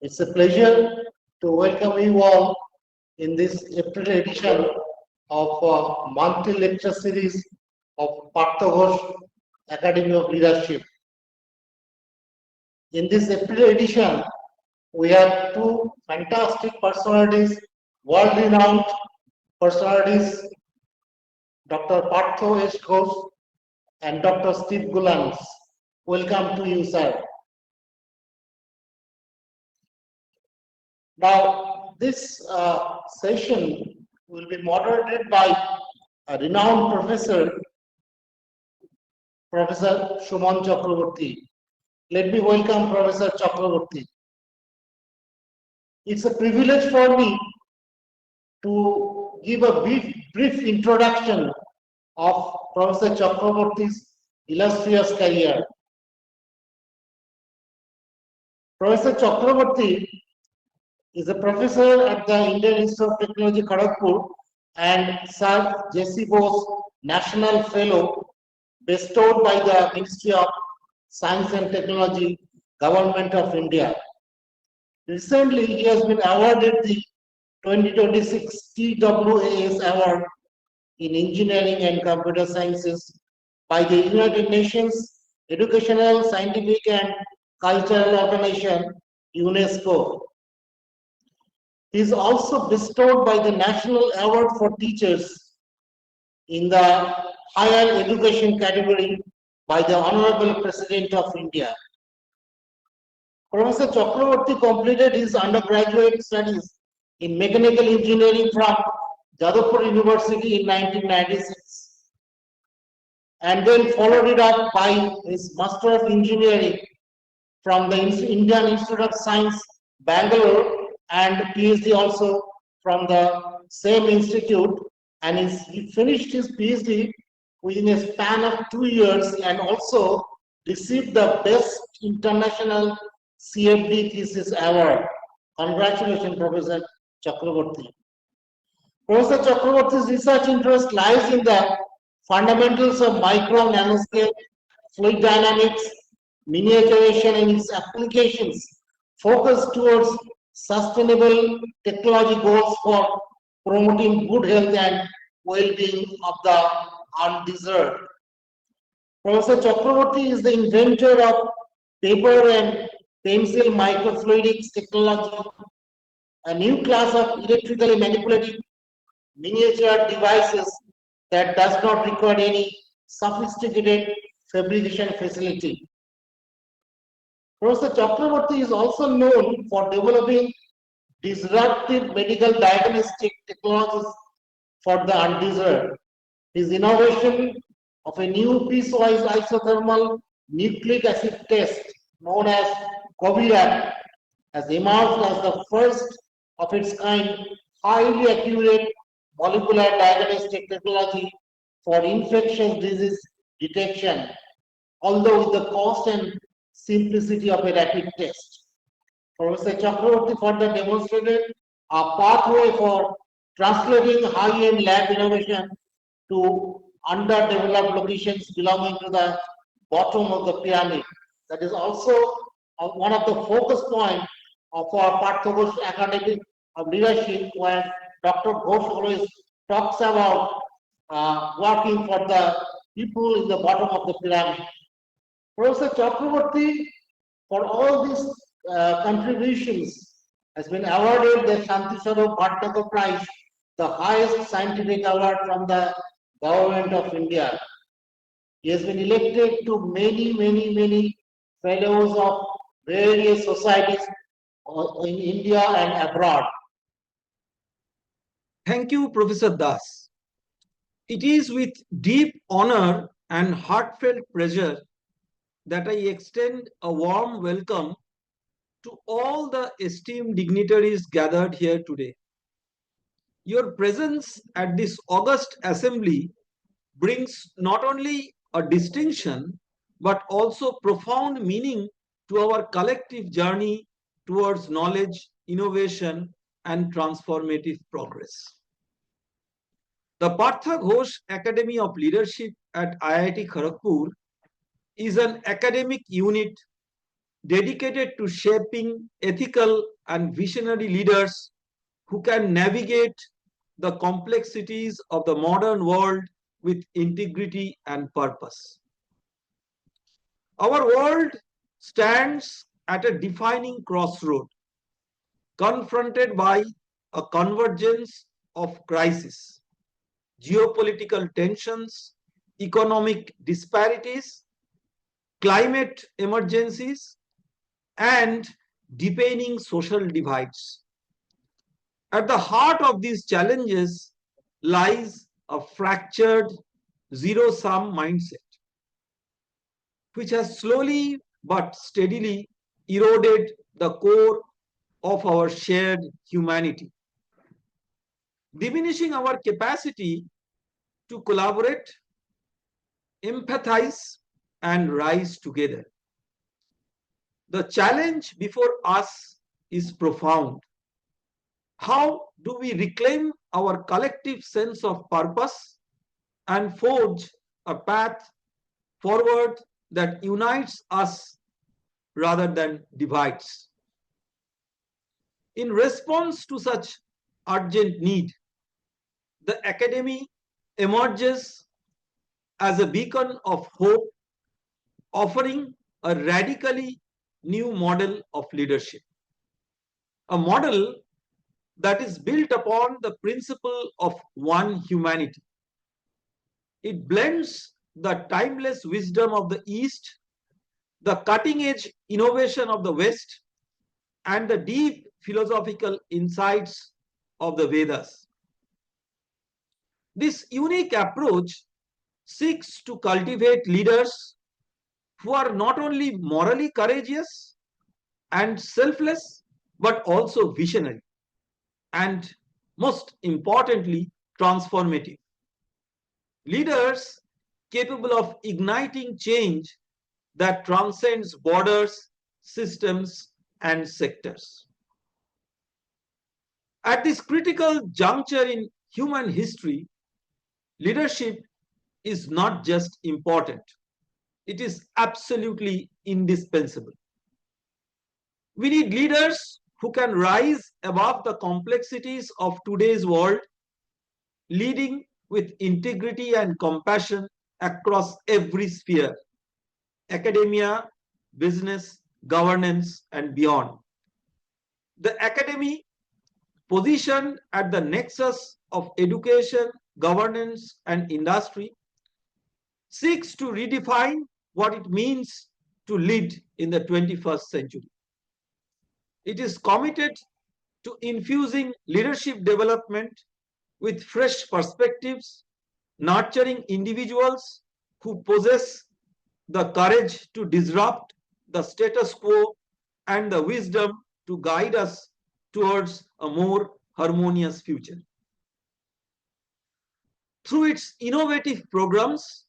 It's a pleasure to welcome you all in this April edition of a monthly lecture series of Partha Ghosh Academy of Leadership. In this April edition, we have two fantastic personalities, world-renowned personalities, Dr. Partha Ghosh and Dr. Steve Gulans. Welcome to you, sir. Now, this session will be moderated by a renowned professor, Professor Shuman Chakraborty. Let me welcome Professor Chakraborty. It's a privilege for me to give a brief introduction of Professor Chakraborty's illustrious career. Professor Chakraborty is a professor at the Indian Institute of Technology, Kharagpur, and Sir J.C. Bose National Fellow bestowed by the Ministry of Science and Technology, Government of India. Recently, he has been awarded the 2026 TWAS Award in Engineering and Computer Sciences by the United Nations Educational, Scientific and Cultural Organization, UNESCO. He is also bestowed by the National Award for Teachers in the Higher Education category by the Honorable President of India. Professor Chakraborty completed his undergraduate studies in mechanical engineering from Jadavpur University in 1996 and then followed it up by his Master of Engineering from the Indian Institute of Science, Bangalore, and PhD also from the same institute, and he finished his PhD within a span of 2 years and also received the Best International CFD Thesis Award. Congratulations, Professor Chakraborty. Professor Chakraborty's research interest lies in the fundamentals of micro nanoscale fluid dynamics, miniaturization and its applications focused towards sustainable technology goals for promoting good health and well-being of the undeserved. Professor Chakraborty is the inventor of paper and pencil microfluidics technology, a new class of electrically manipulated miniature devices that does not require any sophisticated fabrication facility. Professor Chakraborty is also known for developing disruptive medical diagnostic technologies for the undeserved. His innovation of a new piecewise isothermal nucleic acid test known as COVID has emerged as the first of its kind highly accurate molecular diagnostic technology for infectious disease detection, although with the cost and simplicity of a rapid test. Professor Chakraborty further demonstrated a pathway for translating high-end lab innovation to underdeveloped locations belonging to the bottom of the pyramid. That is also one of the focus points of our Partha Ghosh Academy of Leadership, where Dr. Ghosh always talks about working for the people in the bottom of the pyramid. Professor Chakraborty, for all these contributions, has been awarded the Shanti Swarup Bhattacharya Prize, the highest scientific award from the Government of India. He has been elected to many fellows of various societies in India and abroad. Thank you, Professor Das. It is with deep honor and heartfelt pleasure that I extend a warm welcome to all the esteemed dignitaries gathered here today. Your presence at this august assembly brings not only a distinction but also profound meaning to our collective journey towards knowledge, innovation, and transformative progress. The Partha Ghosh Academy of Leadership at IIT Kharagpur is an academic unit dedicated to shaping ethical and visionary leaders who can navigate the complexities of the modern world with integrity and purpose. Our world stands at a defining crossroad, confronted by a convergence of crises, geopolitical tensions, economic disparities, climate emergencies, and deepening social divides. At the heart of these challenges lies a fractured zero sum mindset, which has slowly but steadily eroded the core of our shared humanity, diminishing our capacity to collaborate, empathize, and rise together. The challenge before us is profound. How do we reclaim our collective sense of purpose and forge a path forward that unites us rather than divides? In response to such urgent need, the academy emerges as a beacon of hope, offering a radically new model of leadership. A model that is built upon the principle of one humanity. It blends the timeless wisdom of the East, the cutting edge innovation of the West, and the deep philosophical insights of the Vedas. This unique approach seeks to cultivate leaders who are not only morally courageous and selfless, but also visionary and, most importantly, transformative. Leaders capable of igniting change that transcends borders, systems, and sectors. At this critical juncture in human history, leadership is not just important, it is absolutely indispensable. We need leaders who can rise above the complexities of today's world, leading with integrity and compassion across every sphere: academia, business, governance, and beyond. The academy, positioned at the nexus of education, governance, and industry, seeks to redefine what it means to lead in the 21st century. It is committed to infusing leadership development with fresh perspectives, nurturing individuals who possess the courage to disrupt the status quo and the wisdom to guide us towards a more harmonious future. Through its innovative programs,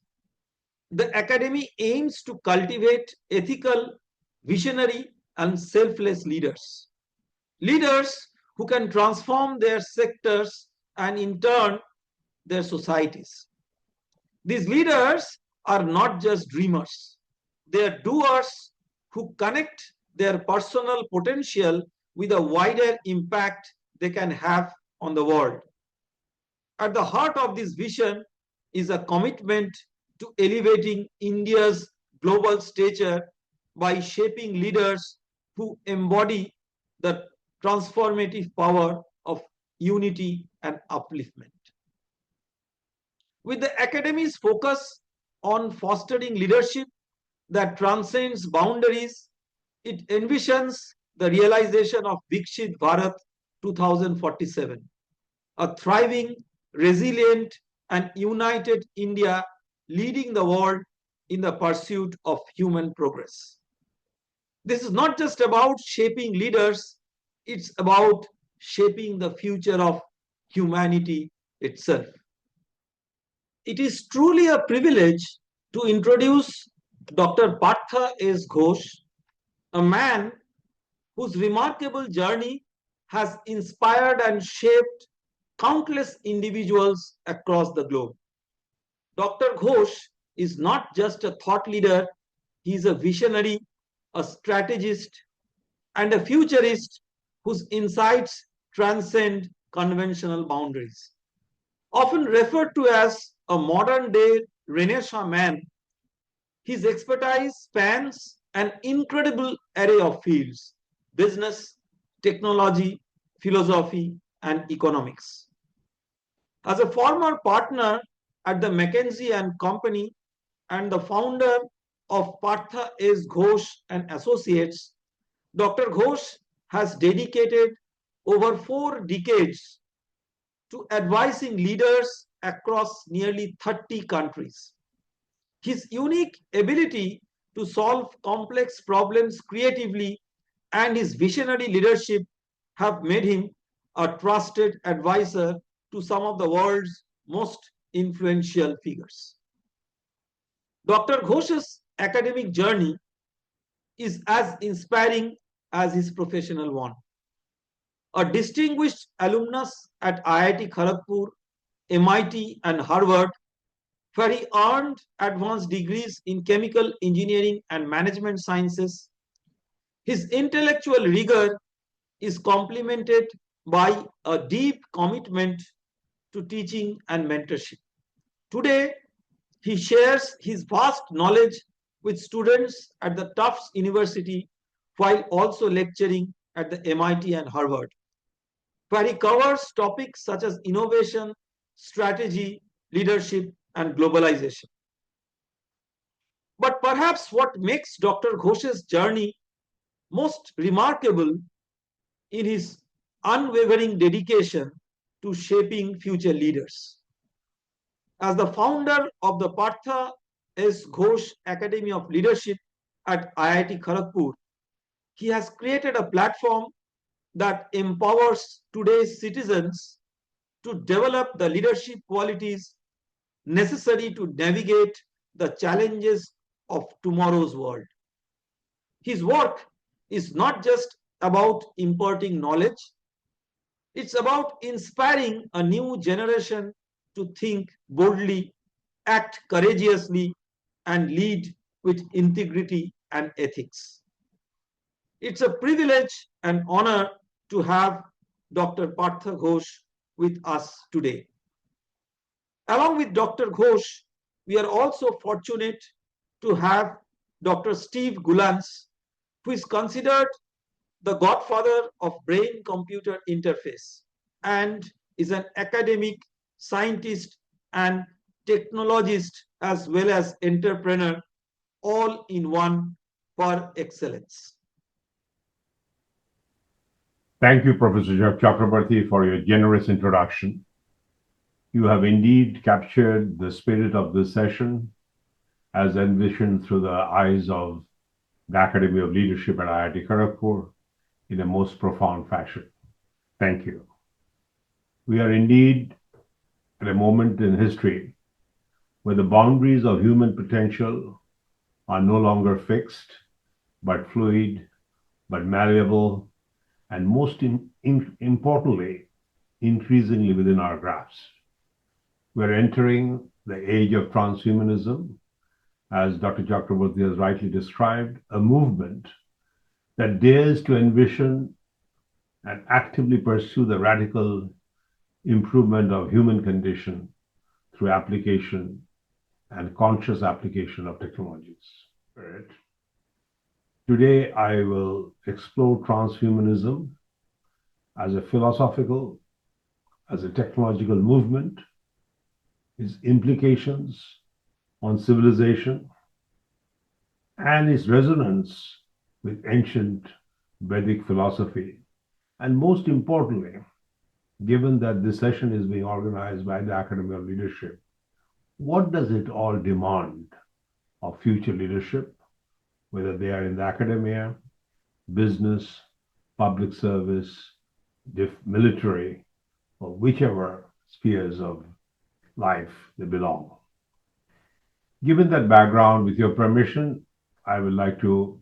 the Academy aims to cultivate ethical, visionary, and selfless leaders. Leaders who can transform their sectors and, in turn, their societies. These leaders are not just dreamers, they are doers who connect their personal potential with a wider impact they can have on the world. At the heart of this vision is a commitment to elevating India's global stature by shaping leaders who embody the transformative power of unity and upliftment. With the Academy's focus on fostering leadership that transcends boundaries, it envisions the realization of Vikshit Bharat 2047, a thriving, resilient, and united India leading the world in the pursuit of human progress. This is not just about shaping leaders, it's about shaping the future of humanity itself. It is truly a privilege to introduce Dr. Partha S. Ghosh, a man whose remarkable journey has inspired and shaped countless individuals across the globe. Dr. Ghosh is not just a thought leader, he is a visionary, a strategist, and a futurist whose insights transcend conventional boundaries. Often referred to as a modern day Renaissance man, his expertise spans an incredible array of fields: business, technology, philosophy, and economics. As a former partner at the McKinsey and Company and the founder of Partha Ghosh and Associates, Dr. Ghosh has dedicated over 4 decades to advising leaders across nearly 30 countries. His unique ability to solve complex problems creatively and his visionary leadership have made him a trusted advisor to some of the world's most influential figures. Dr. Ghosh's academic journey is as inspiring as his professional one. A distinguished alumnus at IIT Kharagpur, MIT, and Harvard, where he earned advanced degrees in chemical engineering and management sciences, his intellectual rigor is complemented by a deep commitment to teaching and mentorship. Today, he shares his vast knowledge with students at the Tufts University while also lecturing at the MIT and Harvard, where he covers topics such as innovation, strategy, leadership, and globalization. But perhaps what makes Dr. Ghosh's journey most remarkable in his unwavering dedication to shaping future leaders. As the founder of the Partha Ghosh Academy of Leadership at IIT Kharagpur, he has created a platform that empowers today's citizens to develop the leadership qualities necessary to navigate the challenges of tomorrow's world. His work is not just about imparting knowledge, it's about inspiring a new generation to think boldly, act courageously, and lead with integrity and ethics. It's a privilege and honor to have Dr. Partha Ghosh with us today. Along with Dr. Ghosh, we are also fortunate to have Dr. Steve Gullans, who is considered the godfather of brain-computer interface and is an academic, scientist, and technologist as well as entrepreneur, all in one par excellence. Thank you, Professor Chakrabarty, for your generous introduction. You have indeed captured the spirit of this session as envisioned through the eyes of the Academy of Leadership at IIT Kharagpur in a most profound fashion. Thank you. We are indeed at a moment in history where the boundaries of human potential are no longer fixed, but fluid, but malleable, and most importantly, increasingly within our grasp. We're entering the age of transhumanism, as Dr. Chakraborty has rightly described, a movement that dares to envision and actively pursue the radical improvement of human condition through application and conscious application of technologies. Today, I will explore transhumanism as a philosophical, as a technological movement, its implications on civilization, and its resonance with ancient Vedic philosophy. And most importantly, given that this session is being organized by the Academy of Leadership, what does it all demand of future leadership, whether they are in the academia, business, public service, military, or whichever spheres of life they belong. Given that background, with your permission, I would like to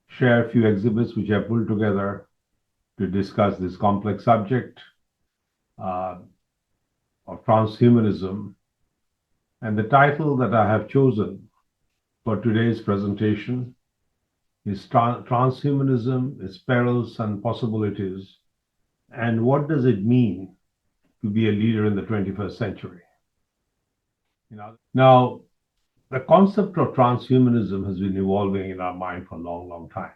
share a few exhibits which I pulled together to discuss this complex subject of transhumanism. And the title that I have chosen for today's presentation is transhumanism, its perils and possibilities, and what does it mean to be a leader in the 21st century? Now, the concept of transhumanism has been evolving in our mind for a long, long time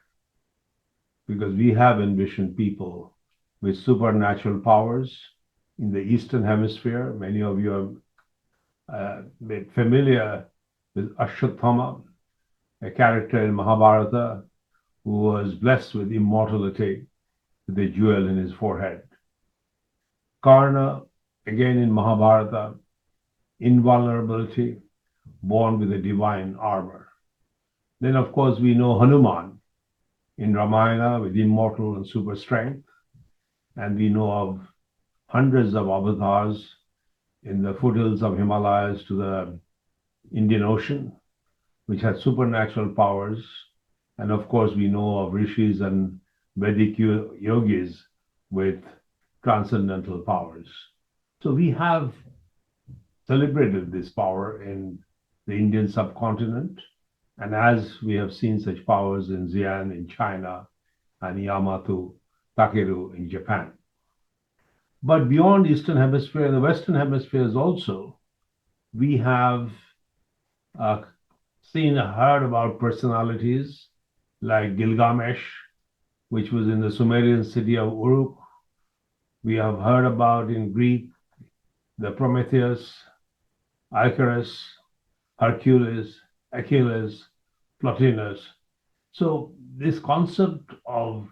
because we have envisioned people with supernatural powers in the Eastern Hemisphere. Many of you are made familiar with Ashwatthama, a character in Mahabharata who was blessed with immortality with a jewel in his forehead. Karna, again in Mahabharata, invulnerability, born with a divine armor. Then, of course, we know Hanuman in Ramayana with immortal and super strength. And we know of hundreds of avatars in the foothills of Himalayas to the Indian Ocean, which had supernatural powers. And of course, we know of rishis and Vedic yogis with transcendental powers. So we have celebrated this power in the Indian subcontinent. And as we have seen such powers in Xi'an in China and Yamato Takeru in Japan. But beyond Eastern Hemisphere, the Western Hemispheres also, we have seen and heard about personalities like Gilgamesh, which was in the Sumerian city of Uruk. We have heard about in Greek the Prometheus, Icarus, Hercules, Achilles, Plotinus. So this concept of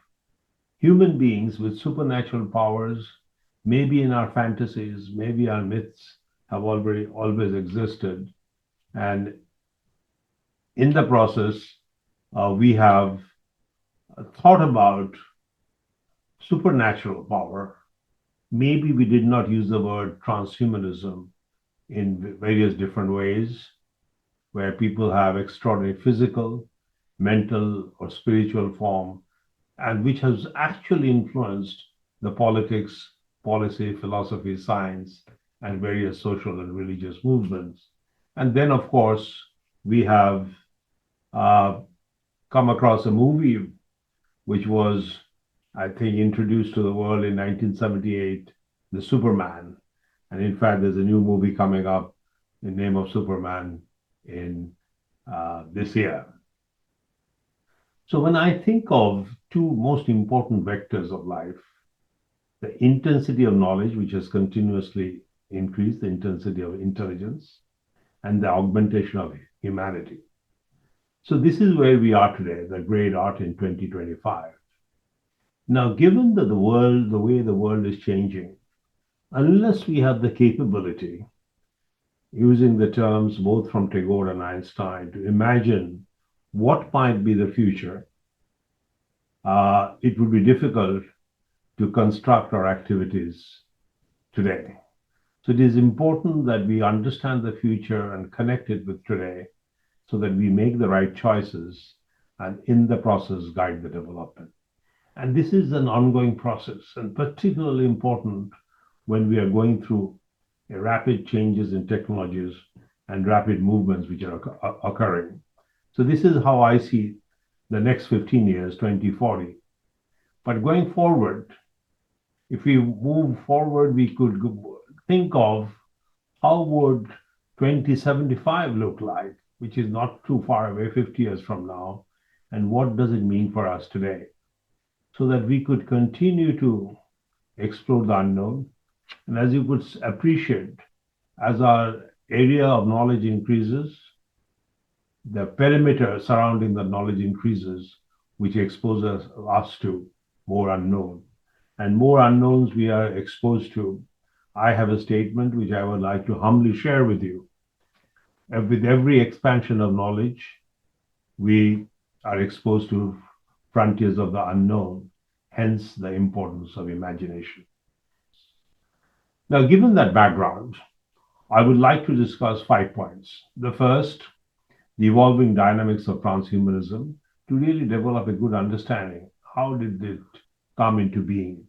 human beings with supernatural powers, maybe in our fantasies, maybe our myths, have always existed. And in the process, we have thought about supernatural power. Maybe we did not use the word transhumanism in various different ways, where people have extraordinary physical, mental, or spiritual form, and which has actually influenced the politics, policy, philosophy, science, and various social and religious movements. And then, of course, we have come across a movie which was, I think, introduced to the world in 1978, The Superman. And in fact, there's a new movie coming up in the name of Superman in this year. So when I think of two most important vectors of life, the intensity of knowledge, which has continuously increased, the intensity of intelligence, and the augmentation of humanity. So this is where we are today, the great art in 2025. Now, given that the way the world is changing, unless we have the capability, using the terms both from Tagore and Einstein, to imagine what might be the future, it would be difficult to construct our activities today. So it is important that we understand the future and connect it with today so that we make the right choices and in the process guide the development. And this is an ongoing process and particularly important when we are going through rapid changes in technologies and rapid movements which are occurring. So this is how I see the next 15 years, 2040. But going forward, if we move forward, we could think of how would 2075 look like, which is not too far away, 50 years from now, and what does it mean for us today? So that we could continue to explore the unknown. And as you could appreciate, as our area of knowledge increases, the perimeter surrounding the knowledge increases, which exposes us to more unknown. And more unknowns we are exposed to. I have a statement which I would like to humbly share with you. With every expansion of knowledge, we are exposed to frontiers of the unknown, hence the importance of imagination. Now, given that background, I would like to discuss 5 points. The first, the evolving dynamics of transhumanism, to really develop a good understanding. How did it come into being?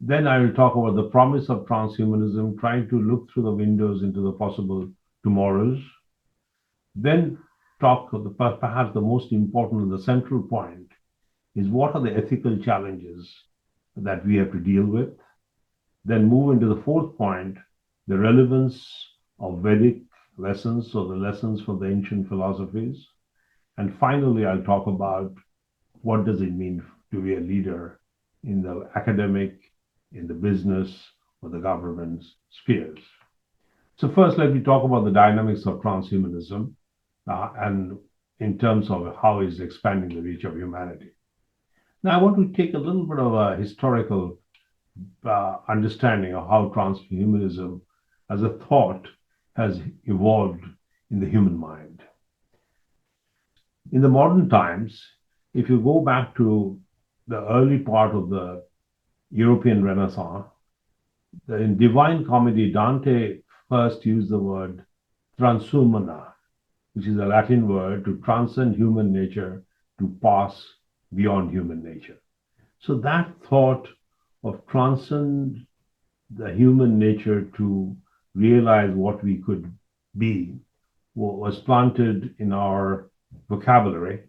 Then I will talk about the promise of transhumanism, trying to look through the windows into the possible tomorrows. Then talk of perhaps the most important and the central point is what are the ethical challenges that we have to deal with. Then move into the fourth point, the relevance of Vedic lessons, so the lessons from the ancient philosophies. And finally, I'll talk about what does it mean to be a leader in the academic, in the business, or the government spheres. So first, let me talk about the dynamics of transhumanism and in terms of how it's expanding the reach of humanity. Now, I want to take a little bit of a historical understanding of how transhumanism as a thought has evolved in the human mind. In the modern times, if you go back to the early part of the European Renaissance, in Divine Comedy, Dante first used the word transhumana, which is a Latin word to transcend human nature, to pass beyond human nature. So that thought of transcend the human nature to realize what we could be was planted in our vocabulary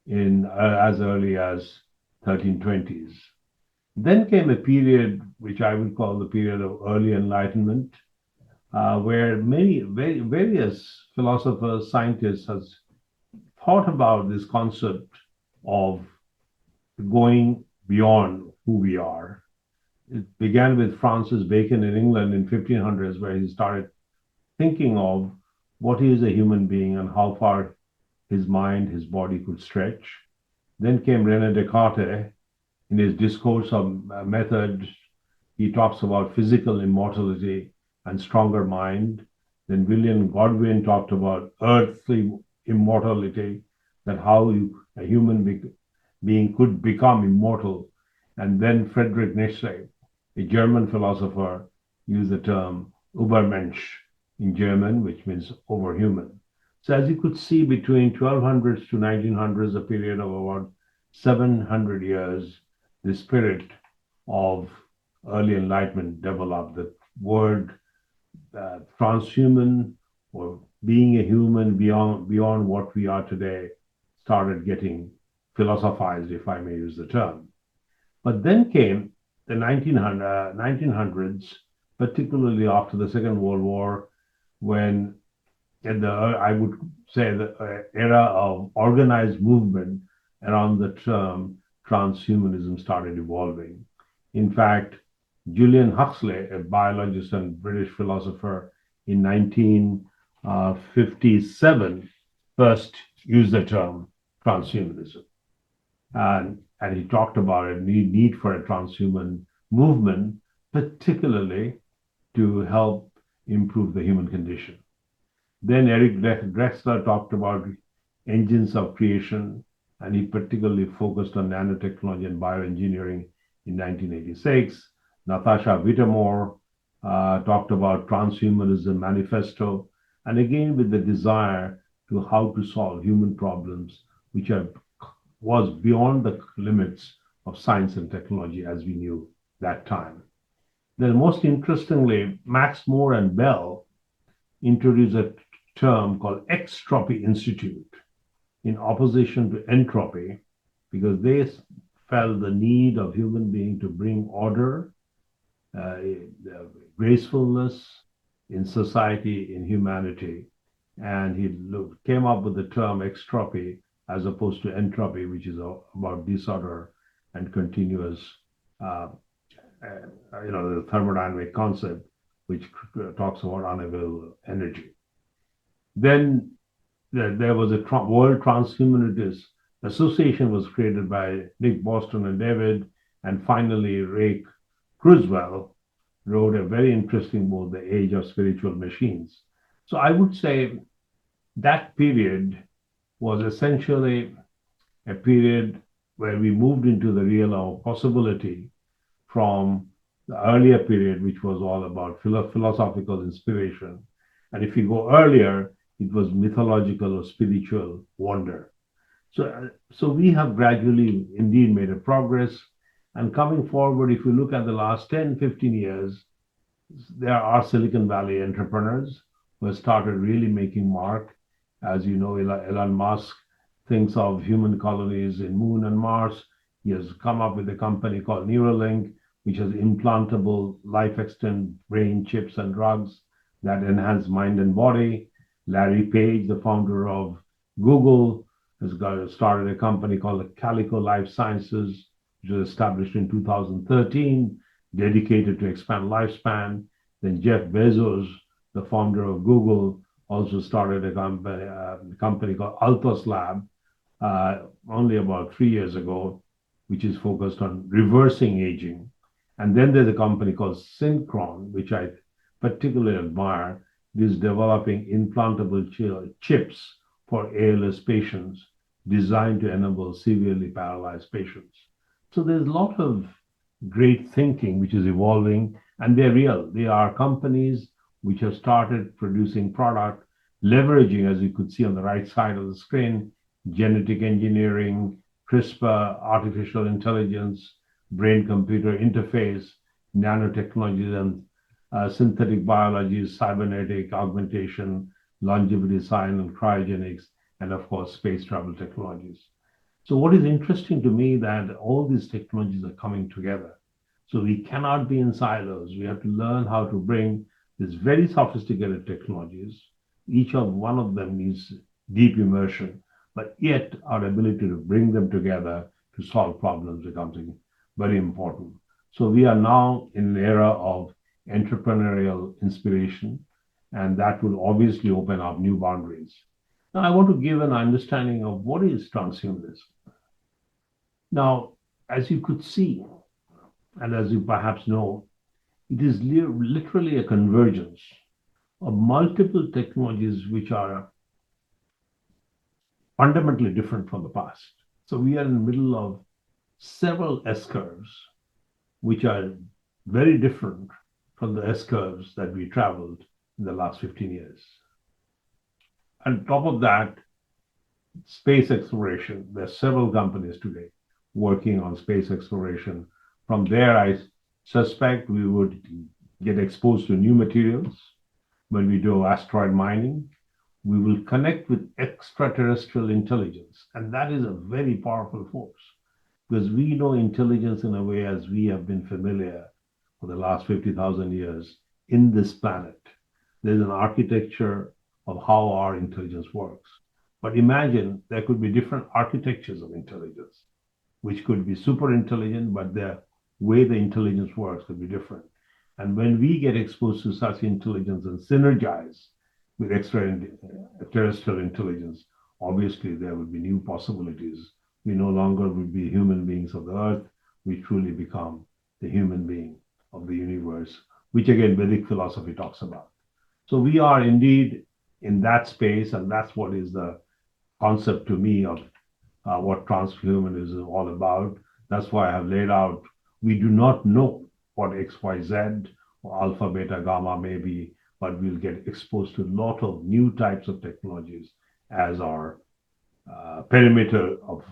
in as early as 1320s. Then came a period which I would call the period of early enlightenment, where various philosophers, scientists has thought about this concept of going beyond who we are. It began with Francis Bacon in England in 1500s, where he started thinking of what is a human being and how far his mind, his body could stretch. Then came René Descartes. In his discourse of method, he talks about physical immortality and stronger mind. Then William Godwin talked about earthly immortality, that how a human being could become immortal. And then Friedrich Nietzsche, a German philosopher, used the term Übermensch in German, which means overhuman. So as you could see, between 1200s to 1900s, a period of about 700 years, the spirit of early enlightenment developed. The word transhuman, or being a human beyond what we are today, started getting philosophized, if I may use the term. But then came the 1900s, particularly after the Second World War, when I would say the era of organized movement around the term transhumanism started evolving. In fact, Julian Huxley, a biologist and British philosopher, in 1957 first used the term transhumanism. And he talked about a need for a transhuman movement, particularly to help improve the human condition. Then Eric Drexler talked about engines of creation, and he particularly focused on nanotechnology and bioengineering in 1986. Natasha Whittemore talked about transhumanism manifesto, and again with the desire to how to solve human problems, which was beyond the limits of science and technology as we knew that time. Then most interestingly, Max Moore and Bell introduced a term called Extropy Institute in opposition to entropy, because they felt the need of human being to bring order, gracefulness in society, in humanity. And he came up with the term extropy as opposed to entropy, which is about disorder and continuous, the thermodynamic concept, which talks about unavailable energy. Then there was a World Transhumanist Association was created by Nick Boston and David, and finally Ray Kurzweil wrote a very interesting book, The Age of Spiritual Machines. So I would say that period was essentially a period where we moved into the realm of possibility from the earlier period, which was all about philosophical inspiration. And if you go earlier, it was mythological or spiritual wonder. So we have gradually indeed made a progress. And coming forward, if you look at the last 10, 15 years, there are Silicon Valley entrepreneurs who have started really making mark As you know, Elon Musk thinks of human colonies in Moon and Mars. He has come up with a company called Neuralink, which has implantable life extend brain chips and drugs that enhance mind and body. Larry Page, the founder of Google, started a company called Calico Life Sciences, which was established in 2013, dedicated to expand lifespan. Then Jeff Bezos, the founder of Google, also started a company called Altos Lab only about 3 years ago, which is focused on reversing aging. And then there's a company called Synchron, which I particularly admire. It is developing implantable chips for ALS patients designed to enable severely paralyzed patients. So there's a lot of great thinking which is evolving, and they're real. They are companies which have started producing product, leveraging, as you could see on the right side of the screen, genetic engineering, CRISPR, artificial intelligence, brain-computer interface, nanotechnologies, and synthetic biology, cybernetic augmentation, longevity science, and cryogenics, and of course, space travel technologies. So what is interesting to me that all these technologies are coming together. So we cannot be in silos. We have to learn how to bring these very sophisticated technologies. Each of one of them needs deep immersion, but yet our ability to bring them together to solve problems becomes very important. So we are now in an era of entrepreneurial inspiration, and that will obviously open up new boundaries. Now, I want to give an understanding of what is transhumanism. Now, as you could see, and as you perhaps know, it is literally a convergence of multiple technologies which are fundamentally different from the past. So we are in the middle of several S curves, which are very different from the S curves that we traveled in the last 15 years. On top of that, space exploration. There are several companies today working on space exploration. From there, I suspect we would get exposed to new materials when we do asteroid mining. We will connect with extraterrestrial intelligence, and that is a very powerful force because we know intelligence in a way as we have been familiar for the last 50,000 years in this planet. There's an architecture of how our intelligence works. But imagine there could be different architectures of intelligence, which could be super intelligent, but the way the intelligence works could be different. And when we get exposed to such intelligence and synergize with extraterrestrial intelligence, obviously there will be new possibilities. We no longer will be human beings of the earth. We truly become the human being of the universe, which again Vedic philosophy talks about. So we are indeed in that space, and that's what is the concept to me of what transhumanism is all about. That's why I have laid out, we do not know what XYZ or alpha, beta, gamma may be, but we'll get exposed to a lot of new types of technologies as our perimeter of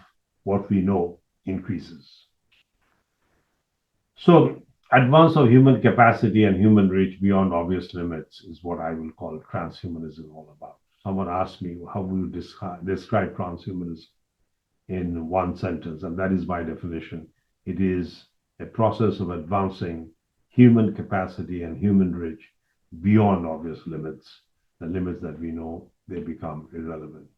what we know increases. So advance of human capacity and human reach beyond obvious limits is what I will call transhumanism all about. Someone asked me, how will you describe transhumanism in one sentence? And that is my definition. It is a process of advancing human capacity and human reach beyond obvious limits. The limits that we know, they become irrelevant.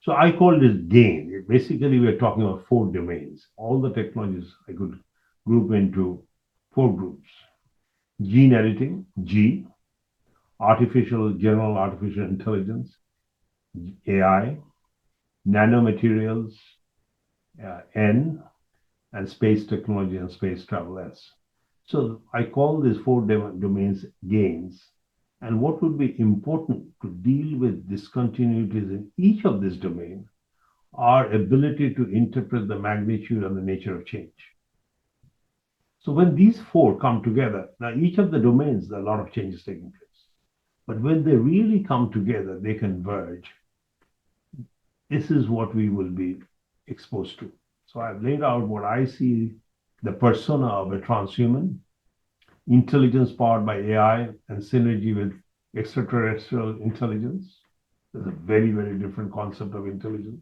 So I call this gain. Basically, we're talking about 4 domains. All the technologies I could group into 4 groups. Gene editing, G, general artificial intelligence, AI, nanomaterials, N, and space technology and space travel, S. So I call these 4 domains gains. And what would be important to deal with discontinuities in each of these domains are ability to interpret the magnitude and the nature of change. So when these 4 come together, now each of the domains, there are a lot of changes taking place. But when they really come together, they converge. This is what we will be exposed to. So I've laid out what I see the persona of a transhuman, intelligence powered by AI and synergy with extraterrestrial intelligence, There's a very, very different concept of intelligence.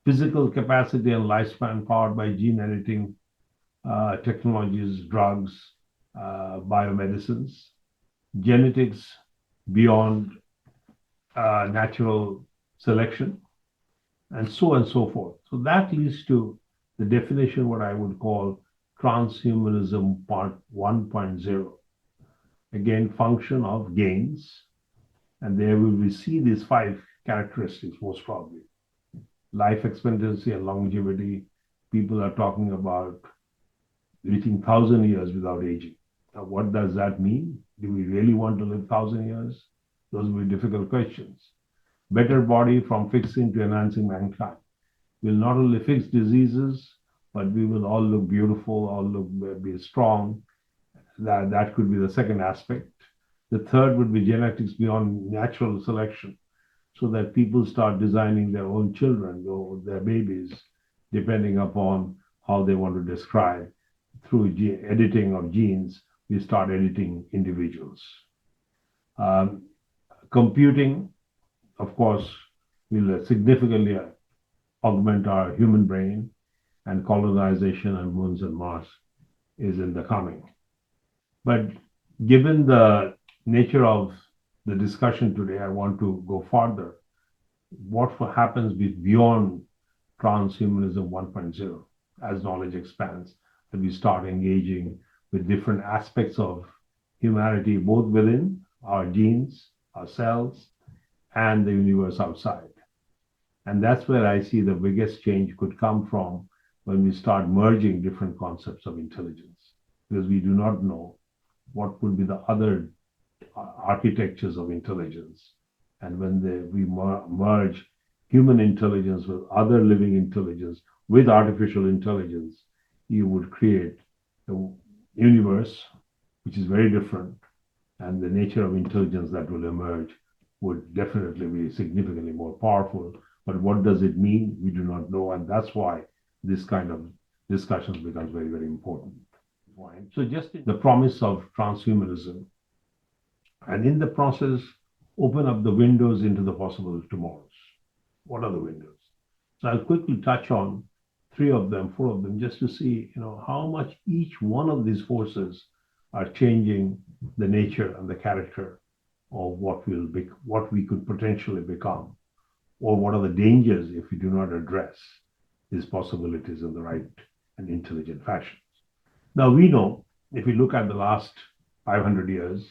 Physical capacity and lifespan powered by gene editing technologies, drugs, biomedicines, genetics beyond natural selection, and so on and so forth. So that leads to the definition, what I would call transhumanism part 1.0. Again, function of gains. And there we will see these 5 characteristics most probably. Life expectancy and longevity. People are talking about reaching 1,000 years without aging. Now, what does that mean? Do we really want to live 1,000 years? Those will be difficult questions. Better body from fixing to enhancing mankind. We'll not only fix diseases, but we will all look beautiful, all look be strong. That could be the second aspect. The third would be genetics beyond natural selection, so that people start designing their own children or their babies, depending upon how they want to describe. Through editing of genes, we start editing individuals. Computing, of course, will significantly augment our human brain, and colonization on moons and Mars is in the coming. But given the nature of the discussion today, I want to go further. What happens beyond transhumanism 1.0 as knowledge expands, and we start engaging with different aspects of humanity, both within our genes, our cells, and the universe outside. And that's where I see the biggest change could come from, when we start merging different concepts of intelligence, because we do not know what would be the other architectures of intelligence. And when we merge human intelligence with other living intelligence, with artificial intelligence, you would create a universe which is very different, and the nature of intelligence that will emerge would definitely be significantly more powerful. But what does it mean? We do not know, and that's why this kind of discussions becomes very, very important. So just the promise of transhumanism, and in the process, open up the windows into the possible tomorrows. What are the windows? So I'll quickly touch on 3 of them, 4 of them, just to see, how much each one of these forces are changing the nature and the character of what we could potentially become, or what are the dangers if we do not address these possibilities in the right and intelligent fashion. Now we know, if we look at the last 500 years,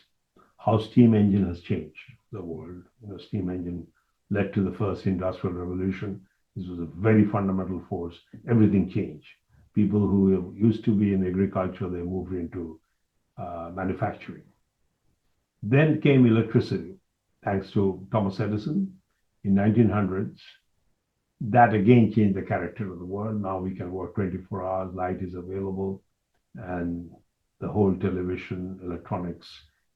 how steam engine has changed the world. Steam engine led to the first industrial revolution. This was a very fundamental force. Everything changed. People who used to be in agriculture, they moved into manufacturing. Then came electricity, thanks to Thomas Edison in 1900s. That again changed the character of the world. Now we can work 24 hours, light is available, and the whole television, electronics,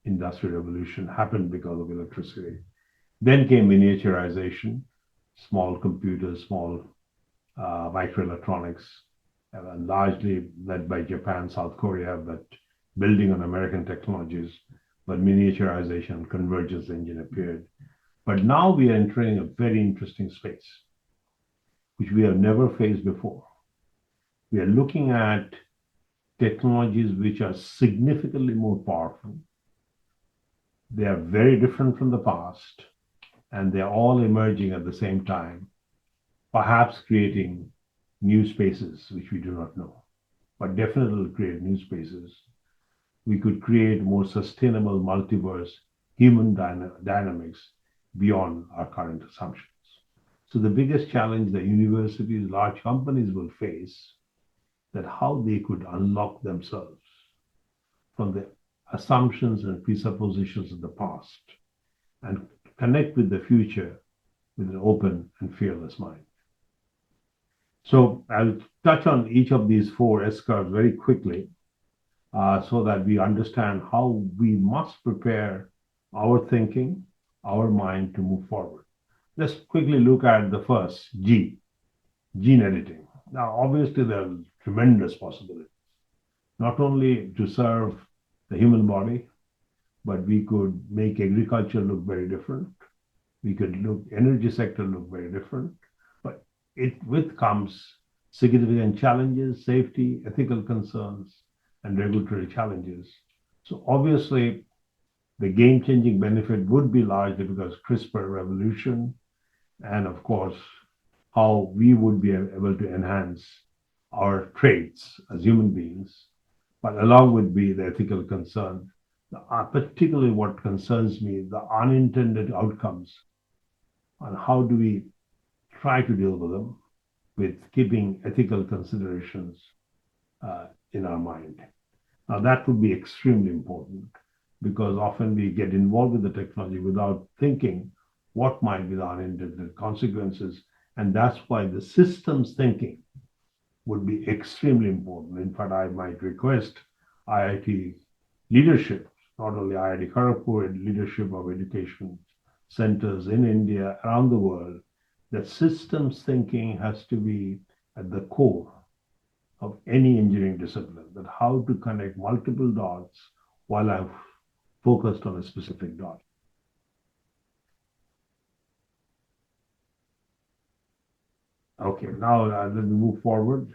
industrial revolution happened because of electricity. Then came miniaturization, small computers, small microelectronics, largely led by Japan, South Korea, but building on American technologies. But miniaturization and convergence engine appeared. But now we are entering a very interesting space, which we have never faced before. We are looking at technologies which are significantly more powerful. They are very different from the past, and they're all emerging at the same time, perhaps creating new spaces which we do not know, but definitely create new spaces. We could create more sustainable multiverse human dynamics beyond our current assumptions. So the biggest challenge the universities, large companies will face, that how they could unlock themselves from the assumptions and presuppositions of the past and connect with the future with an open and fearless mind. So I'll touch on each of these 4 S-curves very quickly, so that we understand how we must prepare our thinking, our mind to move forward. Let's quickly look at the first, G, gene editing. Now, obviously, there are tremendous possibilities, not only to serve the human body, but we could make agriculture look very different. We could look, energy sector look very different, but it with comes significant challenges, safety, ethical concerns, and regulatory challenges. So obviously, the game-changing benefit would be largely because CRISPR revolution, and of course, how we would be able to enhance our traits as human beings, but along with the ethical concern, particularly what concerns me, the unintended outcomes, and how do we try to deal with them with keeping ethical considerations in our mind. Now, that would be extremely important because often we get involved with the technology without thinking what might be the unintended consequences. And that's why the systems thinking would be extremely important. In fact, I might request IIT leadership, not only IIT Kharagpur, leadership of education centers in India, around the world, that systems thinking has to be at the core of any engineering discipline, that how to connect multiple dots while I've focused on a specific dot. Okay, now let me move forward.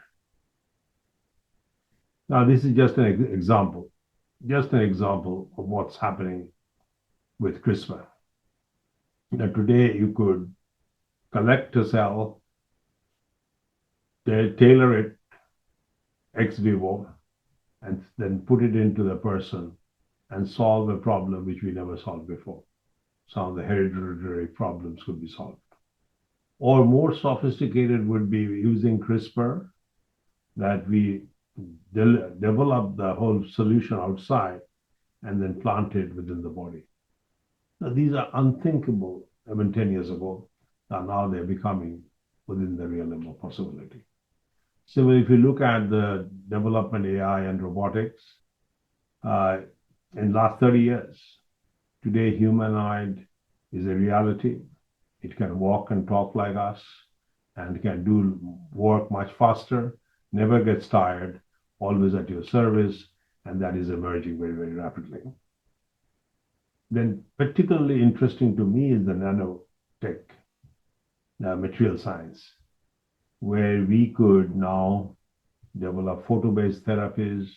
Now, this is just an example of what's happening with CRISPR. Now, today you could collect a cell, tailor it ex vivo, and then put it into the person and solve a problem which we never solved before. Some of the hereditary problems could be solved. Or more sophisticated would be using CRISPR, that we develop the whole solution outside and then plant it within the body. Now, these are unthinkable even 10 years ago, and now they're becoming within the realm of possibility. So if you look at the development AI and robotics, in the last 30 years, today humanoid is a reality. It can walk and talk like us and can do work much faster, never gets tired, always at your service, and that is emerging very, very rapidly. Then particularly interesting to me is the nanotech, material science, where we could now develop photo-based therapies.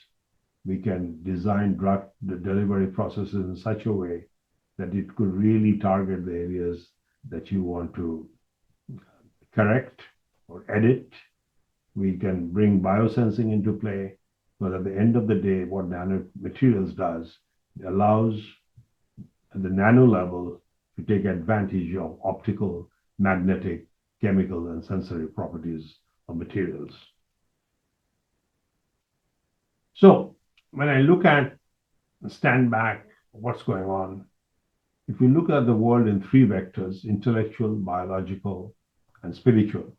We can design drug delivery processes in such a way that it could really target the areas that you want to correct or edit. We can bring biosensing into play, but at the end of the day, what nanomaterials does, it allows at the nano level to take advantage of optical, magnetic, chemical, and sensory properties of materials. So when I look at, stand back, what's going on, if we look at the world in three vectors, intellectual, biological, and spiritual,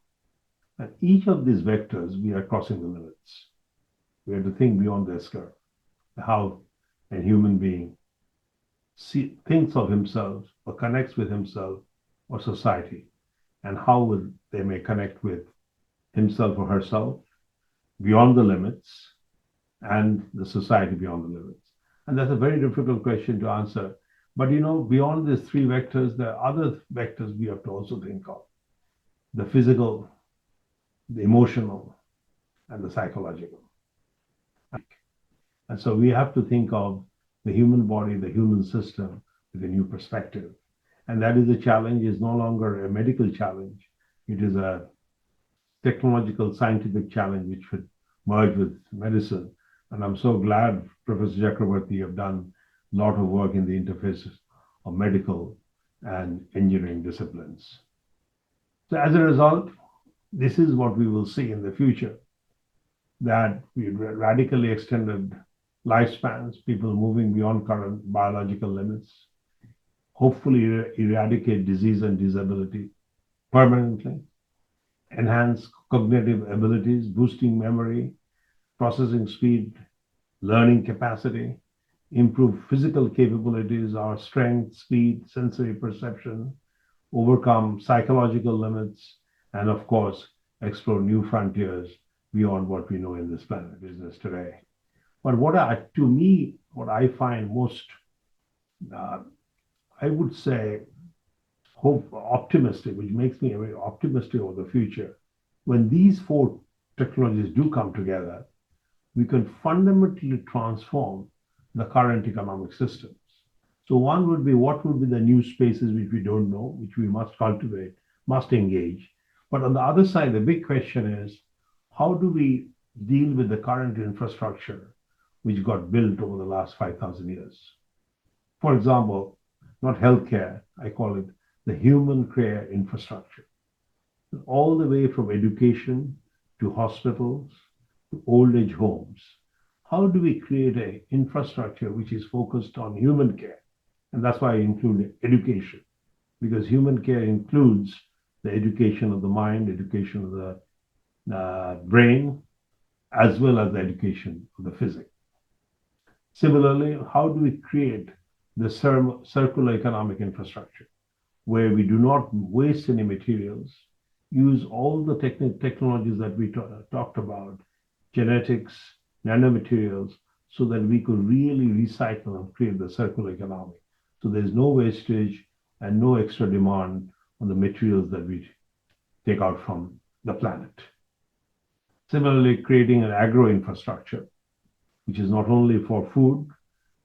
and each of these vectors, we are crossing the limits. We have to think beyond the skirt, how a human being thinks of himself or connects with himself or society, and how they may connect with himself or herself beyond the limits and the society beyond the limits. And that's a very difficult question to answer. But beyond these three vectors, there are other vectors we have to also think of: the physical, the emotional, and the psychological. And so we have to think of the human body, the human system with a new perspective. And that is a challenge, is no longer a medical challenge. It is a technological, scientific challenge which should merge with medicine. And I'm so glad, Professor Chakrabarty, you have done a lot of work in the interfaces of medical and engineering disciplines. So as a result, this is what we will see in the future, that we radically extended lifespans, people moving beyond current biological limits, hopefully eradicate disease and disability permanently, enhance cognitive abilities, boosting memory, processing speed, learning capacity, improve physical capabilities, our strength, speed, sensory perception, overcome psychological limits, and of course, explore new frontiers beyond what we know in this planet business today. But to me, what I find most, I would say, optimistic, which makes me very optimistic over the future. When these four technologies do come together, we can fundamentally transform the current economic systems. So one would be, what would be the new spaces which we don't know, which we must cultivate, must engage. But on the other side, the big question is, how do we deal with the current infrastructure which got built over the last 5,000 years? For example, not healthcare, I call it the human care infrastructure. All the way from education to hospitals to old age homes. How do we create an infrastructure which is focused on human care? And that's why I include education, because human care includes the education of the mind, education of the brain, as well as the education of the physics. Similarly, how do we create the circular economic infrastructure where we do not waste any materials, use all the technologies that we talked about, genetics, nanomaterials, so that we could really recycle and create the circular economy. So there's no wastage and no extra demand on the materials that we take out from the planet. Similarly, creating an agro infrastructure, which is not only for food,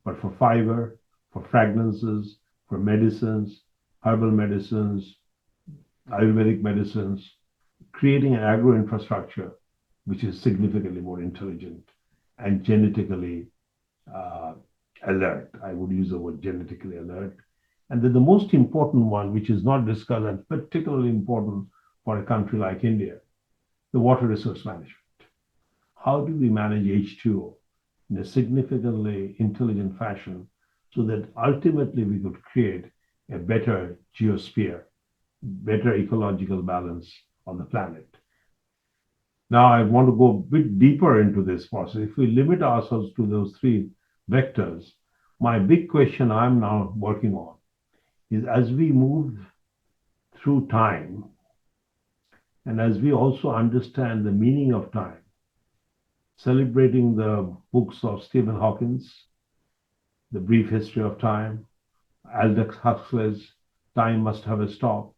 but for fiber, for fragrances, for medicines, herbal medicines, Ayurvedic medicines, creating an agro infrastructure which is significantly more intelligent and genetically alert. I would use the word genetically alert. And then the most important one, which is not discussed and particularly important for a country like India, the water resource management. How do we manage H2O in a significantly intelligent fashion so that ultimately we could create a better geosphere, better ecological balance on the planet? Now, I want to go a bit deeper into this process. If we limit ourselves to those three vectors, my big question I'm now working on is, as we move through time, and as we also understand the meaning of time, celebrating the books of Stephen Hawking, The Brief History of Time, Aldous Huxley's Time Must Have a Stop,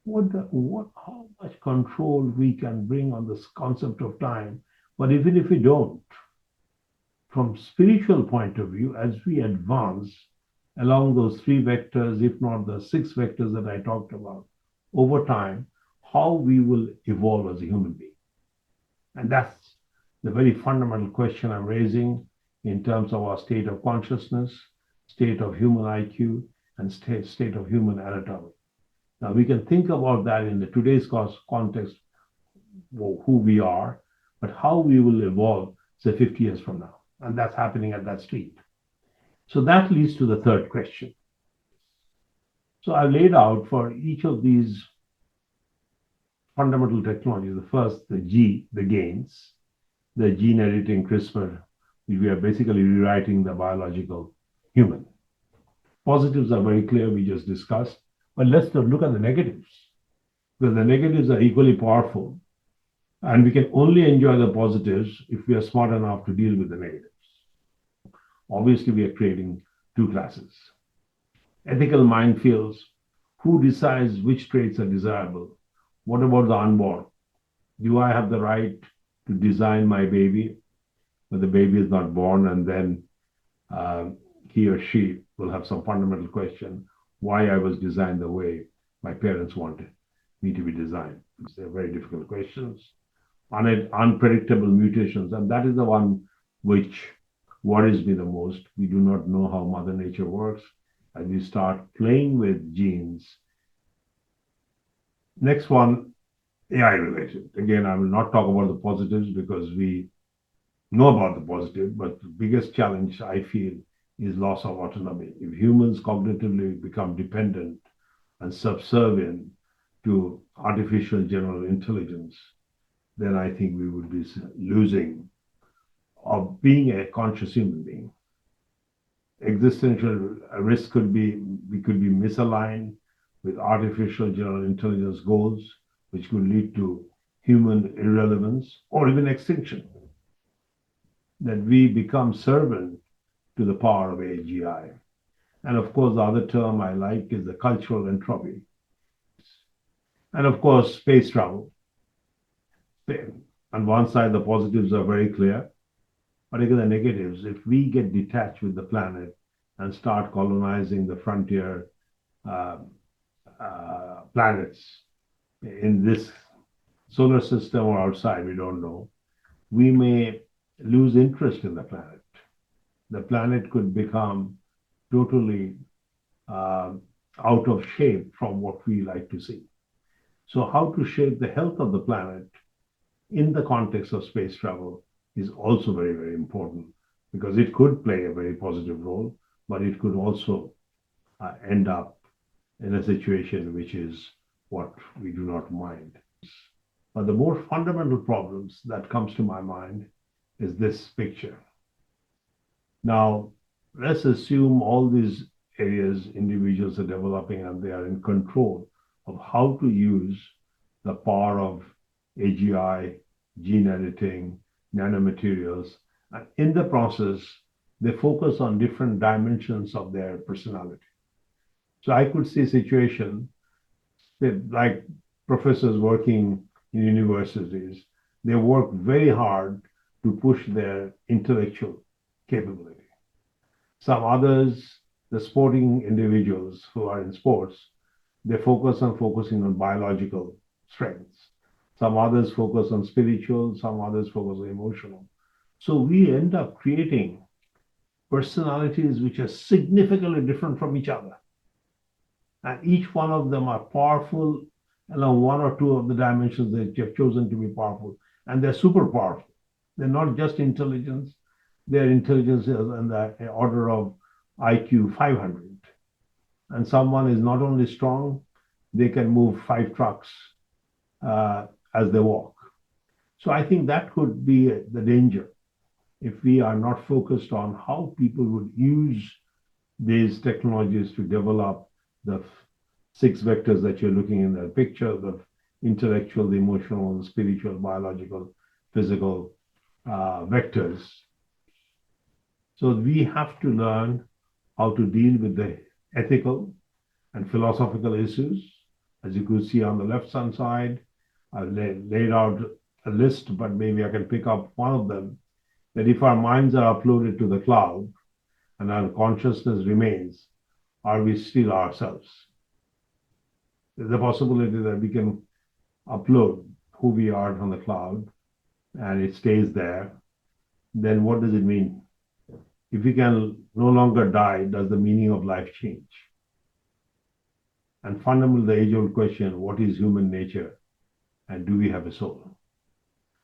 how much control we can bring on this concept of time. But even if we don't, from spiritual point of view, as we advance along those three vectors, if not the six vectors that I talked about, over time, how we will evolve as a human being. And that's the very fundamental question I'm raising in terms of our state of consciousness, state of human IQ, and state of human anatomy. Now, we can think about that in the today's context, who we are, but how we will evolve, say, 50 years from now. And that's happening at that speed. So that leads to the third question. So I laid out for each of these fundamental technologies, the first, the gains, the gene editing CRISPR, we are basically rewriting the biological human. Positives are very clear, we just discussed. But let's look at the negatives, because the negatives are equally powerful. And we can only enjoy the positives if we are smart enough to deal with the negatives. Obviously, we are creating two classes. Ethical minefields: who decides which traits are desirable? What about the unborn? Do I have the right to design my baby, but the baby is not born, and then he or she will have some fundamental question why I was designed the way my parents wanted me to be designed? They're very difficult questions. Unpredictable mutations, and that is the one which worries me the most. We do not know how Mother Nature works, and we start playing with genes. Next one, AI related. Again, I will not talk about the positives because we know about the positive, but the biggest challenge I feel is loss of autonomy. If humans cognitively become dependent and subservient to artificial general intelligence, then I think we would be losing of being a conscious human being. Existential risk could be, we could be misaligned with artificial general intelligence goals, which could lead to human irrelevance or even extinction. That we become servant to the power of AGI. And of course, the other term I like is the cultural entropy. And of course, space travel. On one side, the positives are very clear, but again, the negatives. If we get detached with the planet and start colonizing the frontier uh, planets in this solar system or outside, we don't know, we may lose interest in the planet. The planet could become totally uh, out of shape from what we like to see. So, how to shape the health of the planet in the context of space travel is also very, very important because it could play a very positive role, but it could also end up in a situation which is what we do not mind. But the more fundamental problems that comes to my mind is this picture. Now, let's assume all these areas individuals are developing and they are in control of how to use the power of AGI, gene editing, nanomaterials. And in the process, they focus on different dimensions of their personality. So I could see a situation like professors working in universities, they work very hard to push their intellectual capability. Some others, the sporting individuals who are in sports, they focus on focusing on biological strengths. Some others focus on spiritual, some others focus on emotional. So we end up creating personalities which are significantly different from each other. And each one of them are powerful along one or two of the dimensions that you have chosen to be powerful. And they're super powerful. They're not just intelligence, their intelligence is in the order of IQ 500. And someone is not only strong, they can move 5 trucks as they walk. So I think that could be the danger if we are not focused on how people would use these technologies to develop the 6 vectors that you're looking in the picture, the intellectual, the emotional, the spiritual, biological, physical vectors. So we have to learn how to deal with the ethical and philosophical issues. As you could see on the left-hand side, I've laid out a list, but maybe I can pick up one of them, that if our minds are uploaded to the cloud and our consciousness remains, are we still ourselves? There's a possibility that we can upload who we are from the cloud and it stays there. Then what does it mean? If we can no longer die, does the meaning of life change? And fundamentally, the age-old question, what is human nature and do we have a soul?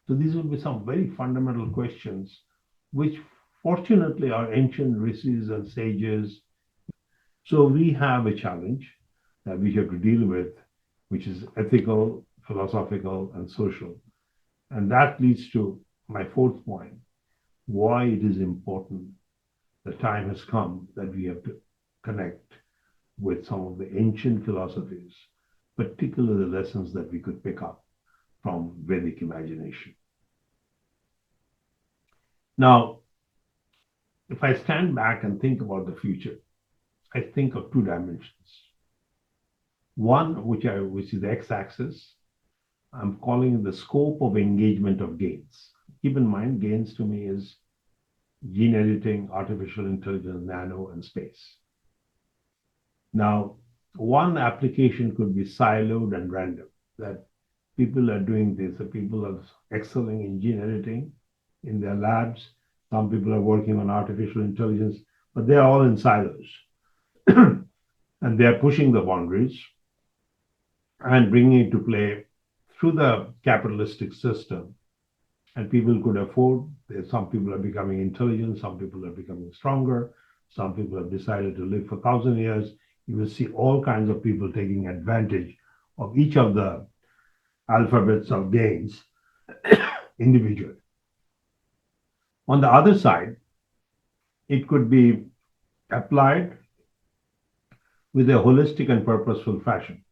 So these will be some very fundamental questions, which fortunately our ancient rishis and sages. So we have a challenge that we have to deal with, which is ethical, philosophical, and social. And that leads to my fourth point, why it is important. The time has come that we have to connect with some of the ancient philosophies, particularly the lessons that we could pick up from Vedic imagination. Now, if I stand back and think about the future, I think of 2 dimensions. One, which is the x-axis, I'm calling the scope of engagement of gains. Keep in mind, gains to me is gene editing, artificial intelligence, nano, and space. Now, one application could be siloed and random, that people are doing this, the people are excelling in gene editing in their labs, some people are working on artificial intelligence, but they're all in silos. And they're pushing the boundaries and bringing it to play through the capitalistic system. And people could afford, some people are becoming intelligent, some people are becoming stronger, some people have decided to live for 1,000 years. You will see all kinds of people taking advantage of each of the alphabets of gains individually. On the other side, it could be applied with a holistic and purposeful fashion,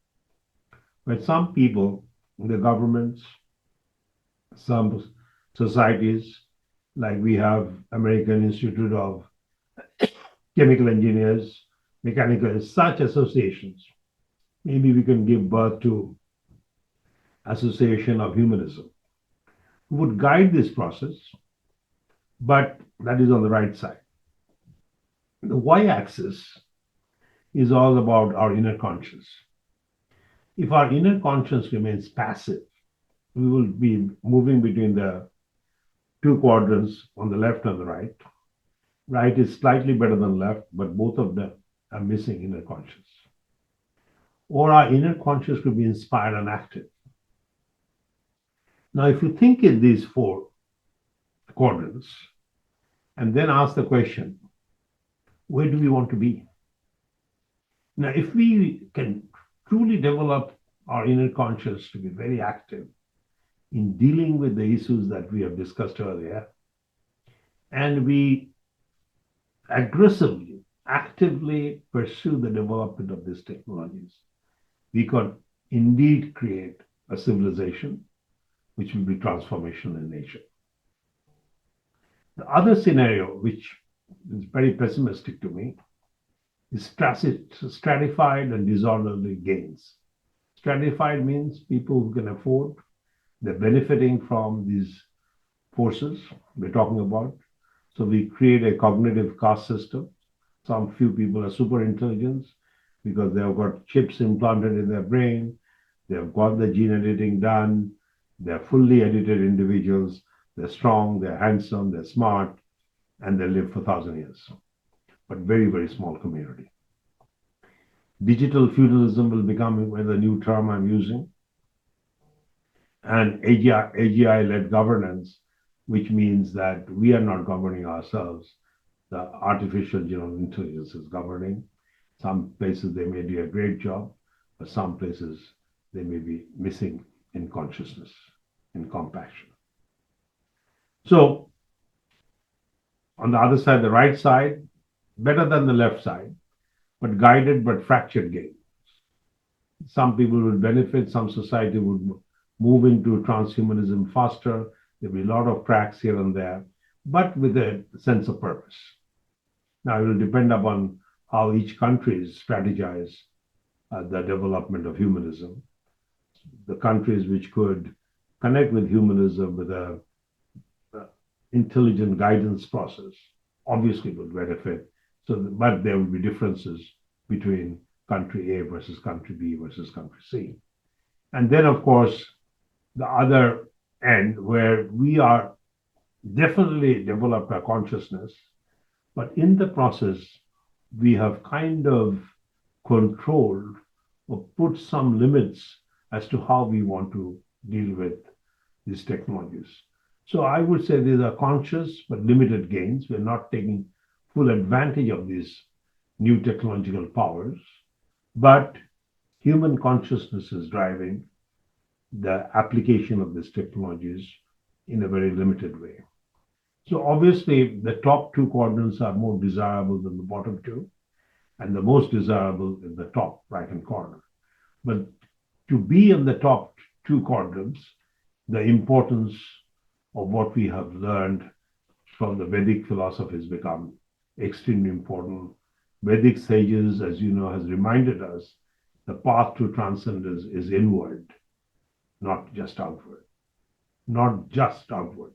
where some people, the governments, some societies, like we have American Institute of Chemical Engineers, Mechanical, such associations. Maybe we can give birth to Association of Humanism, who would guide this process, but that is on the right side. The y-axis is all about our inner conscience. If our inner conscience remains passive, we will be moving between the two quadrants on the left and the right. Right is slightly better than left, but both of them are missing inner conscience. Or our inner conscience could be inspired and active. Now, if you think in these four quadrants and then ask the question, where do we want to be? Now, if we can truly develop our inner conscience to be very active in dealing with the issues that we have discussed earlier, and we aggressively, actively pursue the development of these technologies, we could indeed create a civilization which will be transformational in nature. The other scenario, which is very pessimistic to me, is stratified and disorderly gains. Stratified means people who can afford, they're benefiting from these forces we're talking about. So we create a cognitive caste system. Some few people are super intelligent because they have got chips implanted in their brain, they have got the gene editing done, they're fully edited individuals, they're strong, they're handsome, they're smart, and they live for 1,000 years. But very, very small community. Digital feudalism will become the new term I'm using, and AGI-led governance, which means that we are not governing ourselves. The artificial general intelligence is governing. Some places they may do a great job, but some places they may be missing in consciousness, in compassion. So on the other side, the right side, better than the left side, but guided but fractured gains. Some people would benefit, some society would move into transhumanism faster. There'll be a lot of cracks here and there, but with a sense of purpose. Now, it will depend upon how each country strategize the development of humanism. The countries which could connect with humanism with a intelligent guidance process obviously would benefit. But there will be differences between country A versus country B versus country C. And then, of course, the other end where we are definitely developed our consciousness, but in the process, we have kind of controlled or put some limits as to how we want to deal with these technologies. So I would say these are conscious but limited gains. We're not taking full advantage of these new technological powers, but human consciousness is driving the application of these technologies in a very limited way. So obviously, the top two quadrants are more desirable than the bottom two, and the most desirable is the top right-hand corner. But to be in the top two quadrants, the importance of what we have learned from the Vedic philosophies become extremely important. Vedic sages, as you know, has reminded us the path to transcendence is inward, not just outward. Not just outward.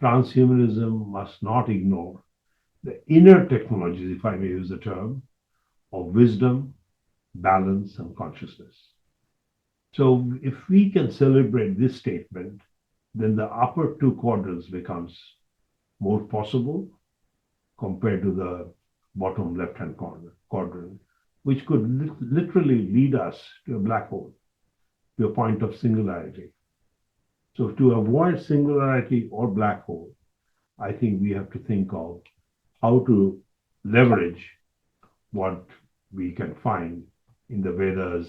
Transhumanism must not ignore the inner technologies, if I may use the term, of wisdom, balance, and consciousness. So if we can celebrate this statement, then the upper two quadrants becomes more possible compared to the bottom left-hand quadrant, which could literally lead us to a black hole, to a point of singularity. So to avoid singularity or black hole, I think we have to think of how to leverage what we can find in the Vedas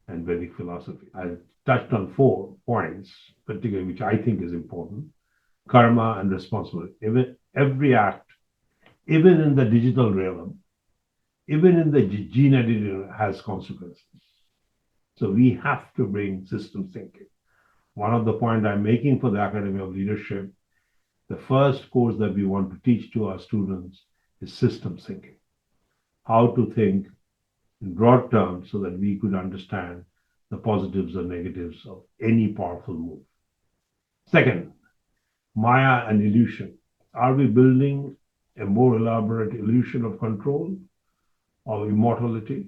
and Vedic philosophy. I touched on 4 points, particularly which I think is important: karma and responsibility. Every act, even in the digital realm, even in the gene editing, has consequences. So we have to bring system thinking. One of the points I'm making for the Academy of Leadership, the first course that we want to teach to our students is system thinking. How to think in broad terms so that we could understand the positives or negatives of any powerful move. Second, Maya and illusion. Are we building a more elaborate illusion of control, of immortality?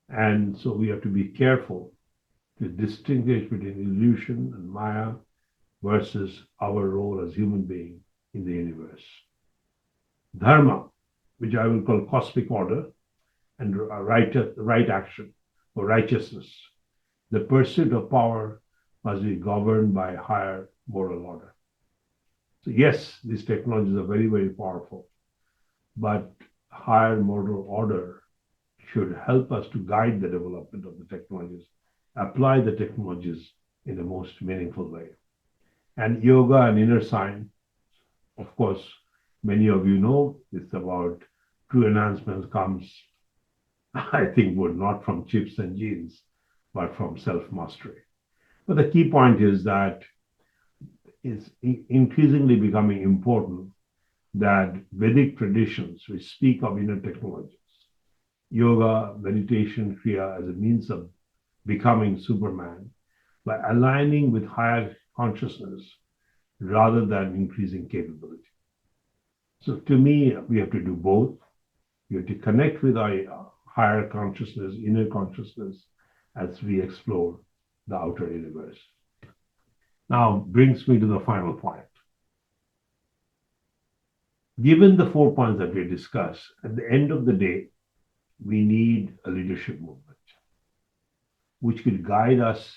And so we have to be careful to distinguish between illusion and Maya versus our role as human being in the universe. Dharma, which I will call cosmic order, and right action or righteousness. The pursuit of power must be governed by higher moral order. So yes, these technologies are very, very powerful, but higher moral order should help us to guide the development of the technologies, apply the technologies in the most meaningful way. And yoga and inner science, of course, many of you know, it's about true enhancement comes, I think, would not from chips and genes, but from self-mastery. But the key point is that it's increasingly becoming important that Vedic traditions, which speak of inner technologies, yoga, meditation, kriya as a means of becoming Superman, by aligning with higher consciousness rather than increasing capability. So to me, we have to do both. We have to connect with our higher consciousness, inner consciousness, as we explore the outer universe. Now brings me to the final point. Given the 4 points that we discussed, at the end of the day, we need a leadership movement which could guide us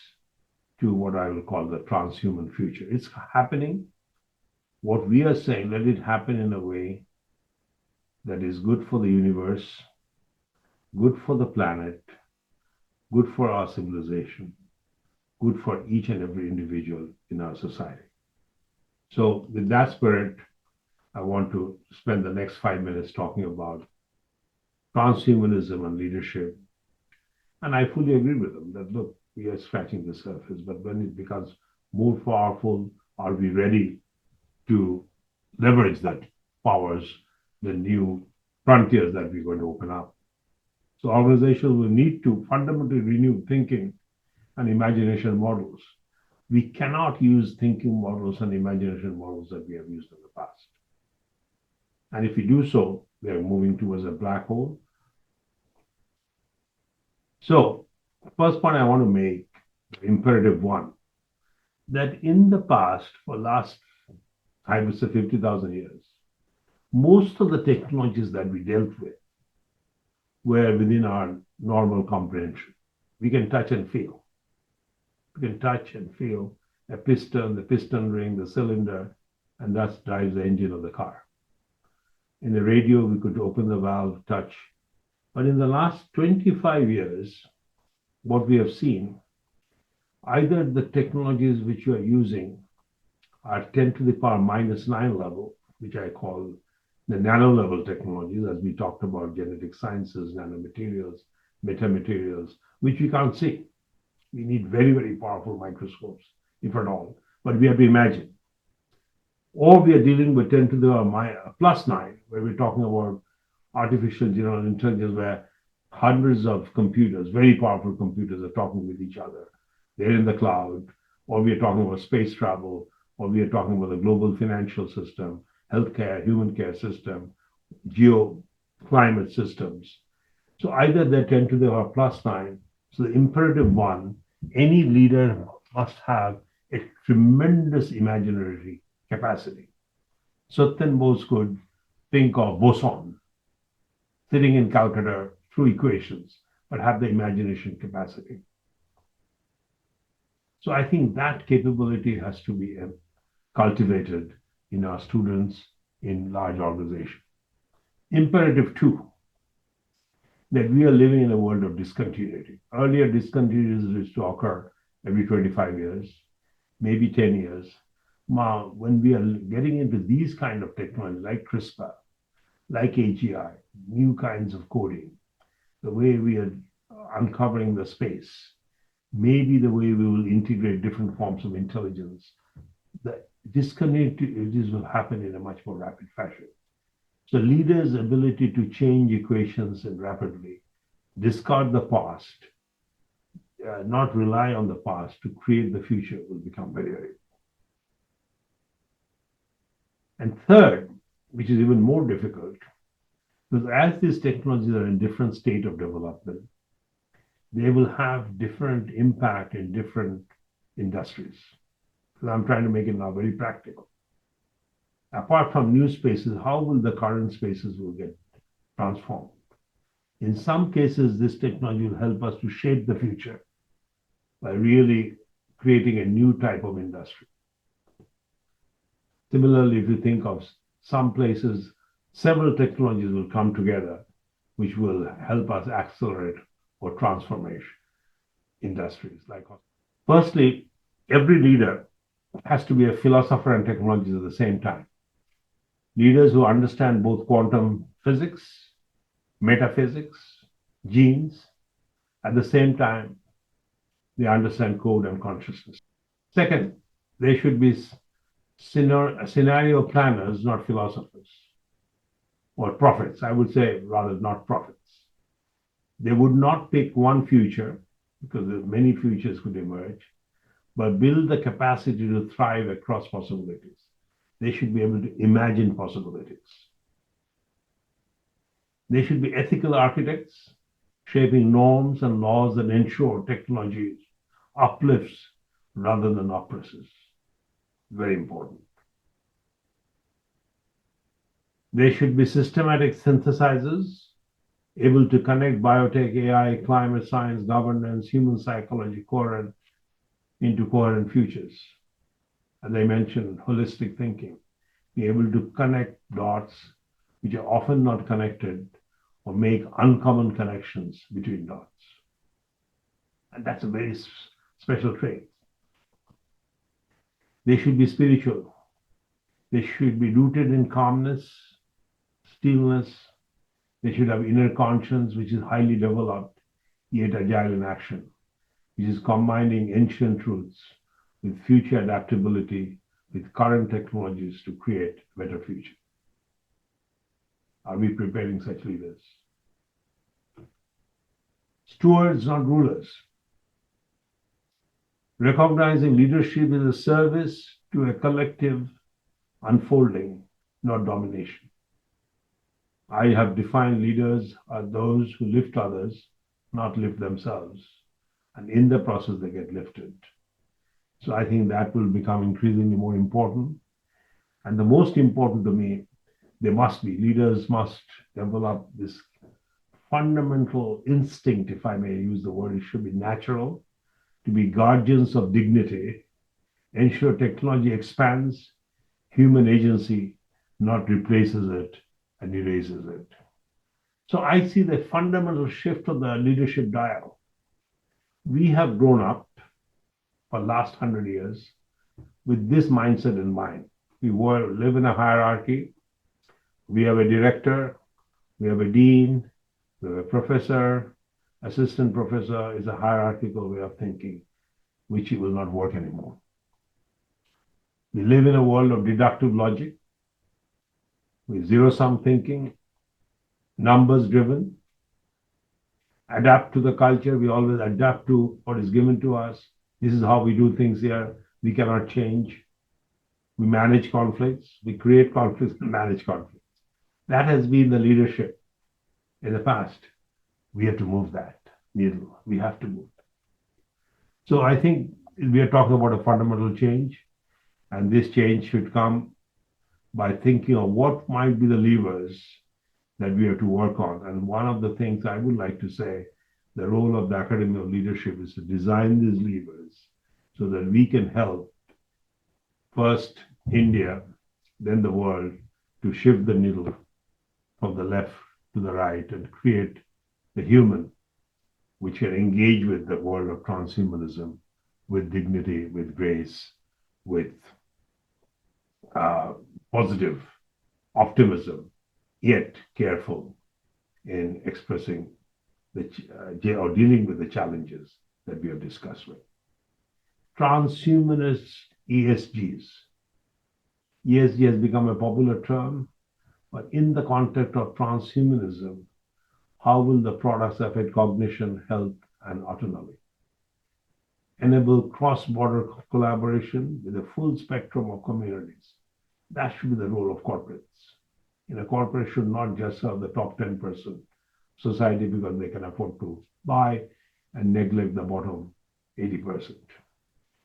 to what I will call the transhuman future. It's happening. What we are saying, let it happen in a way that is good for the universe, good for the planet, good for our civilization, good for each and every individual in our society. So with that spirit, I want to spend the next 5 minutes talking about transhumanism and leadership. And I fully agree with them that, look, we are scratching the surface, but when it becomes more powerful, are we ready to leverage that powers, the new frontiers that we're going to open up? So organizations will need to fundamentally renew thinking and imagination models. We cannot use thinking models and imagination models that we have used in the past. And if we do so, we are moving towards a black hole. So, first point I want to make, imperative one, that in the past, for last, I would say 50,000 years, most of the technologies that we dealt with were within our normal comprehension. We can touch and feel. We can touch and feel a piston, the piston ring, the cylinder, and that drives the engine of the car. In the radio, we could open the valve, touch. But in the last 25 years, what we have seen, either the technologies which you are using are 10 to the power minus 9 level, which I call the nano level technologies, as we talked about genetic sciences, nanomaterials, metamaterials, which we can't see. We need very, very powerful microscopes, if at all, but we have to imagine. Or we are dealing with 10 to the plus 9, where we're talking about artificial general intelligence, where hundreds of computers, very powerful computers, are talking with each other. They're in the cloud, or we are talking about space travel, or we are talking about the global financial system, healthcare, human care system, geo-climate systems. So either they're 10 to the power plus 9. So the imperative one, any leader must have a tremendous imaginary capacity. Satyan Bose could think of boson, sitting in Calcutta through equations, but have the imagination capacity. So I think that capability has to be cultivated in our students in large organizations. Imperative two, that we are living in a world of discontinuity. Earlier, discontinuities used to occur every 25 years, maybe 10 years. Now, when we are getting into these kind of technologies like CRISPR, like AGI, new kinds of coding, the way we are uncovering the space, maybe the way we will integrate different forms of intelligence, the discontinuities will happen in a much more rapid fashion. So leaders' ability to change equations and rapidly, discard the past, not rely on the past to create the future will become very, very. And third, which is even more difficult, because as these technologies are in different state of development, they will have different impact in different industries. So I'm trying to make it now very practical. Apart from new spaces, how will the current spaces will get transformed? In some cases, this technology will help us to shape the future by really creating a new type of industry. Similarly, if you think of some places, several technologies will come together, which will help us accelerate or transformation industries. Like, firstly, every leader has to be a philosopher and technologist at the same time. Leaders who understand both quantum physics, metaphysics, genes, at the same time, they understand code and consciousness. Second, they should be scenario planners, not philosophers, or prophets. I would say rather not prophets. They would not pick one future, because many futures could emerge, but build the capacity to thrive across possibilities. They should be able to imagine possibilities. They should be ethical architects, shaping norms and laws that ensure technology uplifts rather than oppresses. Very important. They should be systematic synthesizers, able to connect biotech, AI, climate science, governance, human psychology, into coherent futures. As I mentioned, holistic thinking, be able to connect dots which are often not connected or make uncommon connections between dots. And that's a very special trait. They should be spiritual. They should be rooted in calmness, stillness. They should have inner conscience, which is highly developed, yet agile in action, which is combining ancient truths with future adaptability with current technologies to create a better future. Are we preparing such leaders? Stewards, not rulers. Recognizing leadership is a service to a collective unfolding, not domination. I have defined leaders as those who lift others, not lift themselves. And in the process, they get lifted. So I think that will become increasingly more important. And the most important to me, leaders must develop this fundamental instinct, if I may use the word, it should be natural, to be guardians of dignity, ensure technology expands human agency, not replaces it and erases it. So I see the fundamental shift of the leadership dial. We have grown up for the last 100 years with this mindset in mind. We live in a hierarchy. We have a director, we have a dean, we have a professor, assistant professor is a hierarchical way of thinking, which will not work anymore. We live in a world of deductive logic, with zero-sum thinking, numbers driven, adapt to the culture. We always adapt to what is given to us. This is how we do things here. We cannot change. We manage conflicts. We create conflicts and manage conflicts. That has been the leadership in the past. We have to move that needle. We have to move. So I think we are talking about a fundamental change, and this change should come by thinking of what might be the levers that we have to work on. And one of the things I would like to say, the role of the Academy of Leadership is to design these levers so that we can help first India, then the world, to shift the needle from the left to the right and create the human which can engage with the world of transhumanism with dignity, with grace, with positive optimism, yet careful in expressing or dealing with the challenges that we have discussed with. Transhumanist ESGs. ESG has become a popular term, but in the context of transhumanism, how will the products affect cognition, health, and autonomy? enable cross-border collaboration with a full spectrum of communities. That should be the role of corporates. A corporate should not just serve the top 10% society because they can afford to buy and neglect the bottom 80%.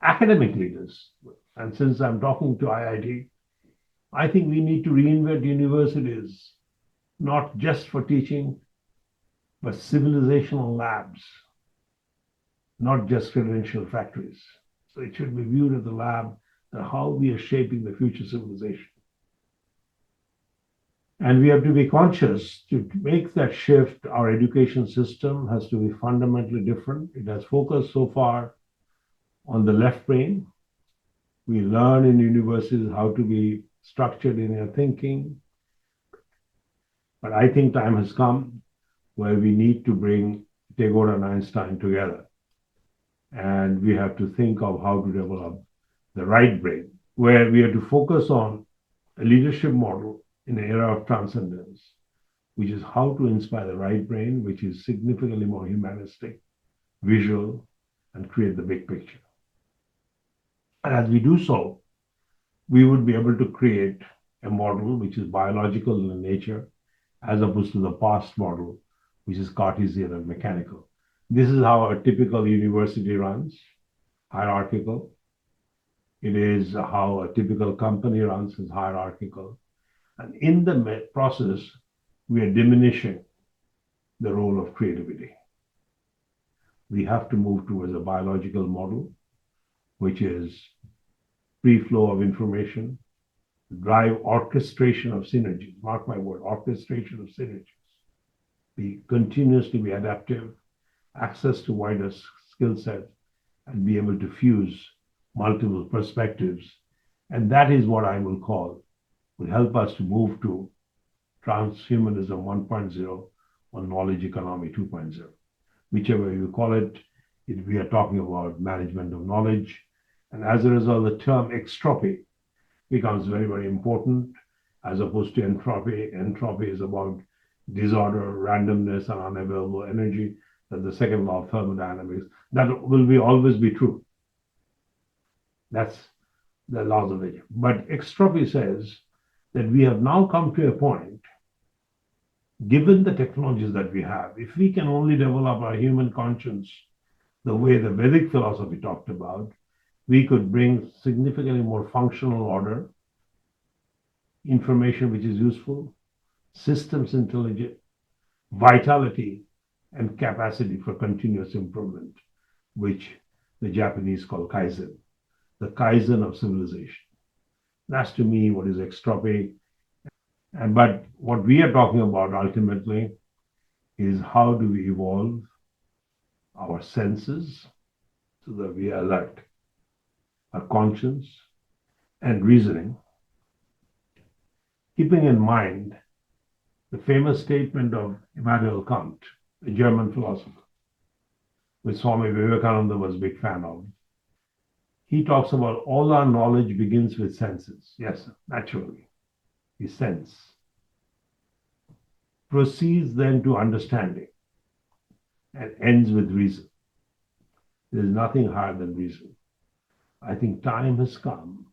Academic leaders, and since I'm talking to IIT, I think we need to reinvent universities, not just for teaching, but civilizational labs, not just credential factories. So it should be viewed as a lab and how we are shaping the future civilization. And we have to be conscious to make that shift. Our education system has to be fundamentally different. It has focused so far on the left brain. We learn in universities how to be structured in your thinking. But I think time has come where we need to bring Tagore and Einstein together. And we have to think of how to develop the right brain, where we have to focus on a leadership model in an era of transcendence, which is how to inspire the right brain, which is significantly more humanistic, visual, and create the big picture. And as we do so, we would be able to create a model which is biological in nature, as opposed to the past model, which is Cartesian and mechanical. This is how a typical university runs, hierarchical. It is how a typical company runs, is hierarchical. And in the process, we are diminishing the role of creativity. We have to move towards a biological model, which is free flow of information, drive orchestration of synergies. Mark my word, orchestration of synergies. Be continuously be adaptive, access to wider skill sets, and be able to fuse multiple perspectives. And that is what I will call, will help us to move to transhumanism 1.0 or knowledge economy 2.0. Whichever you call it, we are talking about management of knowledge. And as a result, the term extropy becomes very, very important as opposed to entropy. Entropy is about disorder, randomness, and unavailable energy. That's the second law of thermodynamics. That will always be true. That's the laws of nature. But extropy says that we have now come to a point, given the technologies that we have, if we can only develop our human conscience the way the Vedic philosophy talked about, we could bring significantly more functional order, information which is useful, systems intelligent, vitality, and capacity for continuous improvement, which the Japanese call Kaizen, the Kaizen of civilization. That's to me what is extropy. But what we are talking about ultimately is how do we evolve our senses so that we are alert, our conscience and reasoning, keeping in mind the famous statement of Immanuel Kant, a German philosopher, which Swami Vivekananda was a big fan of. He talks about all our knowledge begins with senses. Yes, naturally, we sense. Proceeds then to understanding and ends with reason. There is nothing higher than reason. I think time has come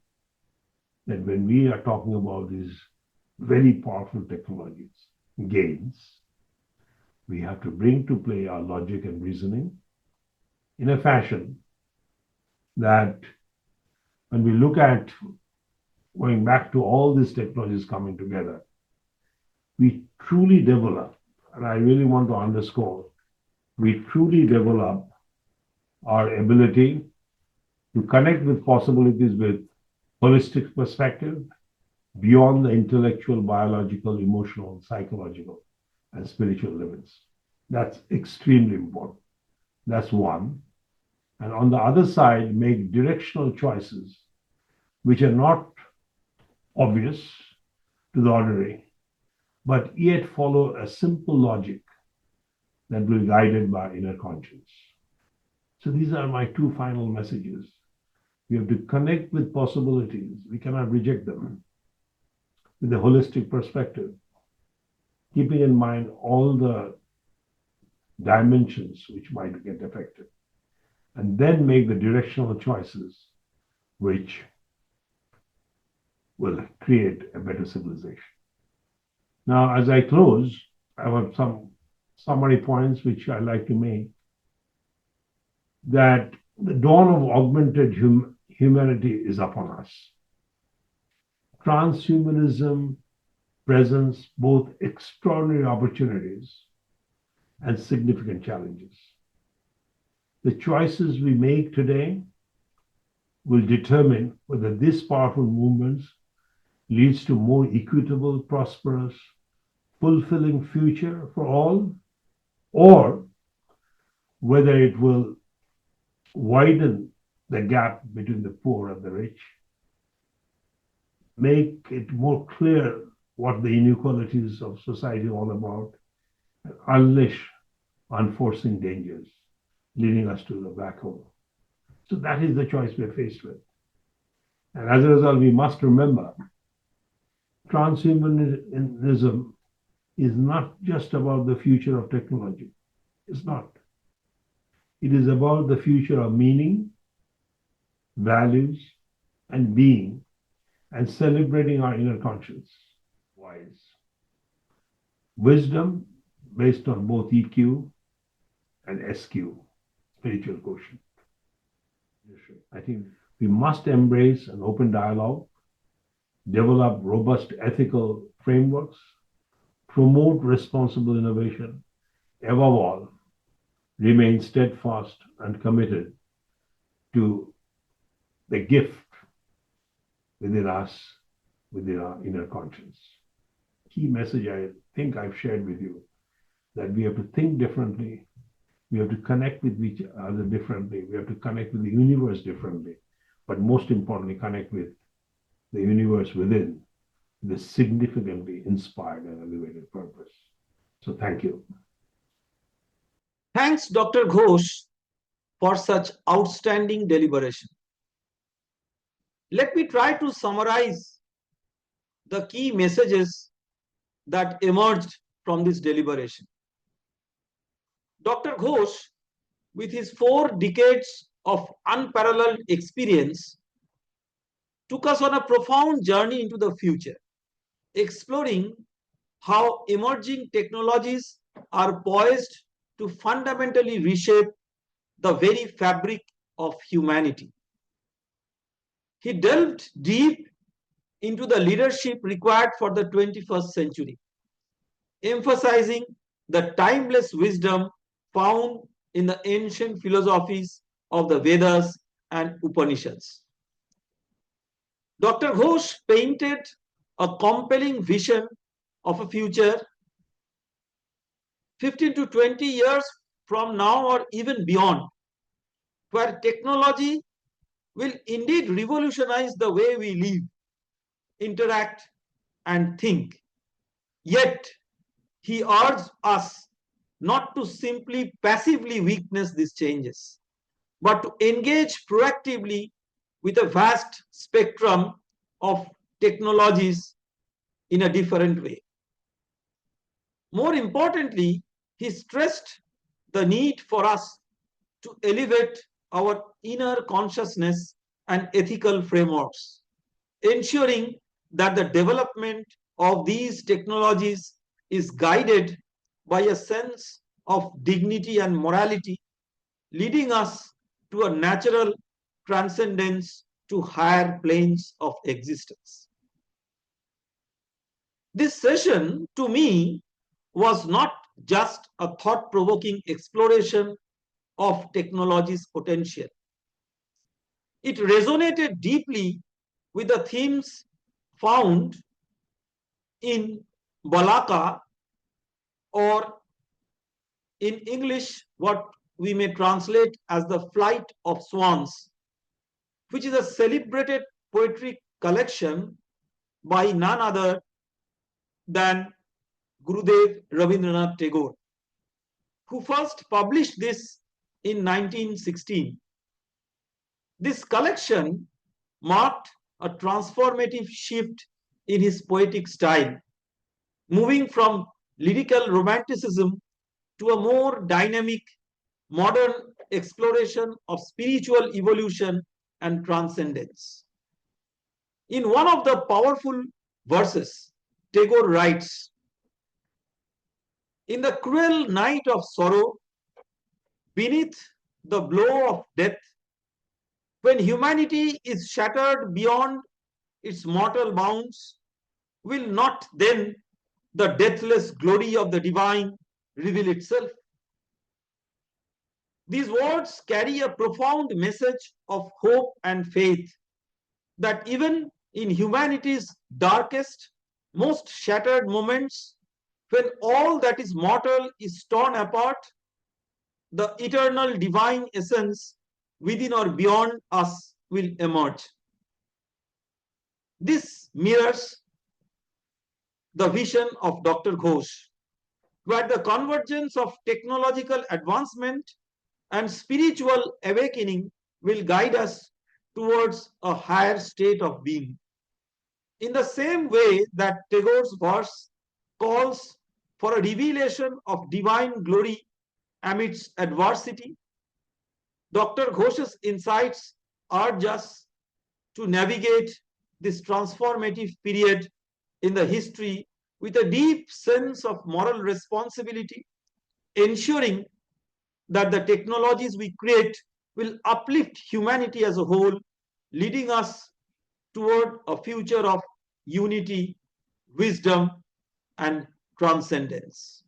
that when we are talking about these very powerful technologies, gains, we have to bring to play our logic and reasoning in a fashion that when we look at going back to all these technologies coming together, we truly develop, and I really want to underscore, we truly develop our ability to connect with possibilities with holistic perspective beyond the intellectual, biological, emotional, psychological, and spiritual limits. That's extremely important. That's one. And on the other side, make directional choices which are not obvious to the ordinary, but yet follow a simple logic that will be guided by inner conscience. So these are my two final messages. We have to connect with possibilities. We cannot reject them with a holistic perspective, keeping in mind all the dimensions which might get affected. And and then make the directional choices which will create a better civilization. Now, as I close, I have some summary points which I like to make. That the dawn of augmented humanity is upon us. Transhumanism presents both extraordinary opportunities and significant challenges. The choices we make today will determine whether this powerful movement leads to more equitable, prosperous, fulfilling future for all, or whether it will widen the gap between the poor and the rich, make it more clear what the inequalities of society are all about, and unleash unforeseen dangers, leading us to the black hole. So that is the choice we're faced with. And as a result, we must remember transhumanism is not just about the future of technology. It's not. It is about the future of meaning, values, and being, and celebrating our inner conscience. Wise. Wisdom based on both EQ and SQ, spiritual quotient. I think we must embrace an open dialogue, develop robust ethical frameworks, promote responsible innovation, above all, remain steadfast and committed to the gift within us, within our inner conscience. Key message I think I've shared with you, that we have to think differently, we have to connect with each other differently, we have to connect with the universe differently, but most importantly, connect with the universe within the significantly inspired and elevated purpose. So thank you. Thanks, Dr. Ghosh, for such outstanding deliberation. Let me try to summarize the key messages that emerged from this deliberation. Dr. Ghosh, with his 4 decades of unparalleled experience, took us on a profound journey into the future, exploring how emerging technologies are poised to fundamentally reshape the very fabric of humanity. He delved deep into the leadership required for the 21st century, emphasizing the timeless wisdom found in the ancient philosophies of the Vedas and Upanishads. Dr. Ghosh painted a compelling vision of a future 15 to 20 years from now or even beyond, where technology will indeed revolutionize the way we live, interact, and think. Yet, he urged us not to simply passively witness these changes, but to engage proactively with a vast spectrum of technologies in a different way. More importantly, he stressed the need for us to elevate our inner consciousness and ethical frameworks, ensuring that the development of these technologies is guided by a sense of dignity and morality, leading us to a natural transcendence to higher planes of existence. This session, to me, was not just a thought-provoking exploration of technology's potential. It resonated deeply with the themes found in Balaka, or in English, what we may translate as the Flight of Swans, which is a celebrated poetry collection by none other than Gurudev Rabindranath Tagore, who first published this in 1916. This collection marked a transformative shift in his poetic style, moving from lyrical romanticism to a more dynamic, modern exploration of spiritual evolution and transcendence. In one of the powerful verses, Tagore writes, "In the cruel night of sorrow, beneath the blow of death, when humanity is shattered beyond its mortal bounds, will not then the deathless glory of the divine reveal itself?" These words carry a profound message of hope and faith that even in humanity's darkest, most shattered moments, when all that is mortal is torn apart, the eternal divine essence within or beyond us will emerge. This mirrors the vision of Dr. Ghosh, where the convergence of technological advancement and spiritual awakening will guide us towards a higher state of being. In the same way that Tagore's verse calls for a revelation of divine glory amidst adversity, Dr. Ghosh's insights urge us to navigate this transformative period in the history with a deep sense of moral responsibility, ensuring that the technologies we create will uplift humanity as a whole, leading us toward a future of unity, wisdom, and transcendence.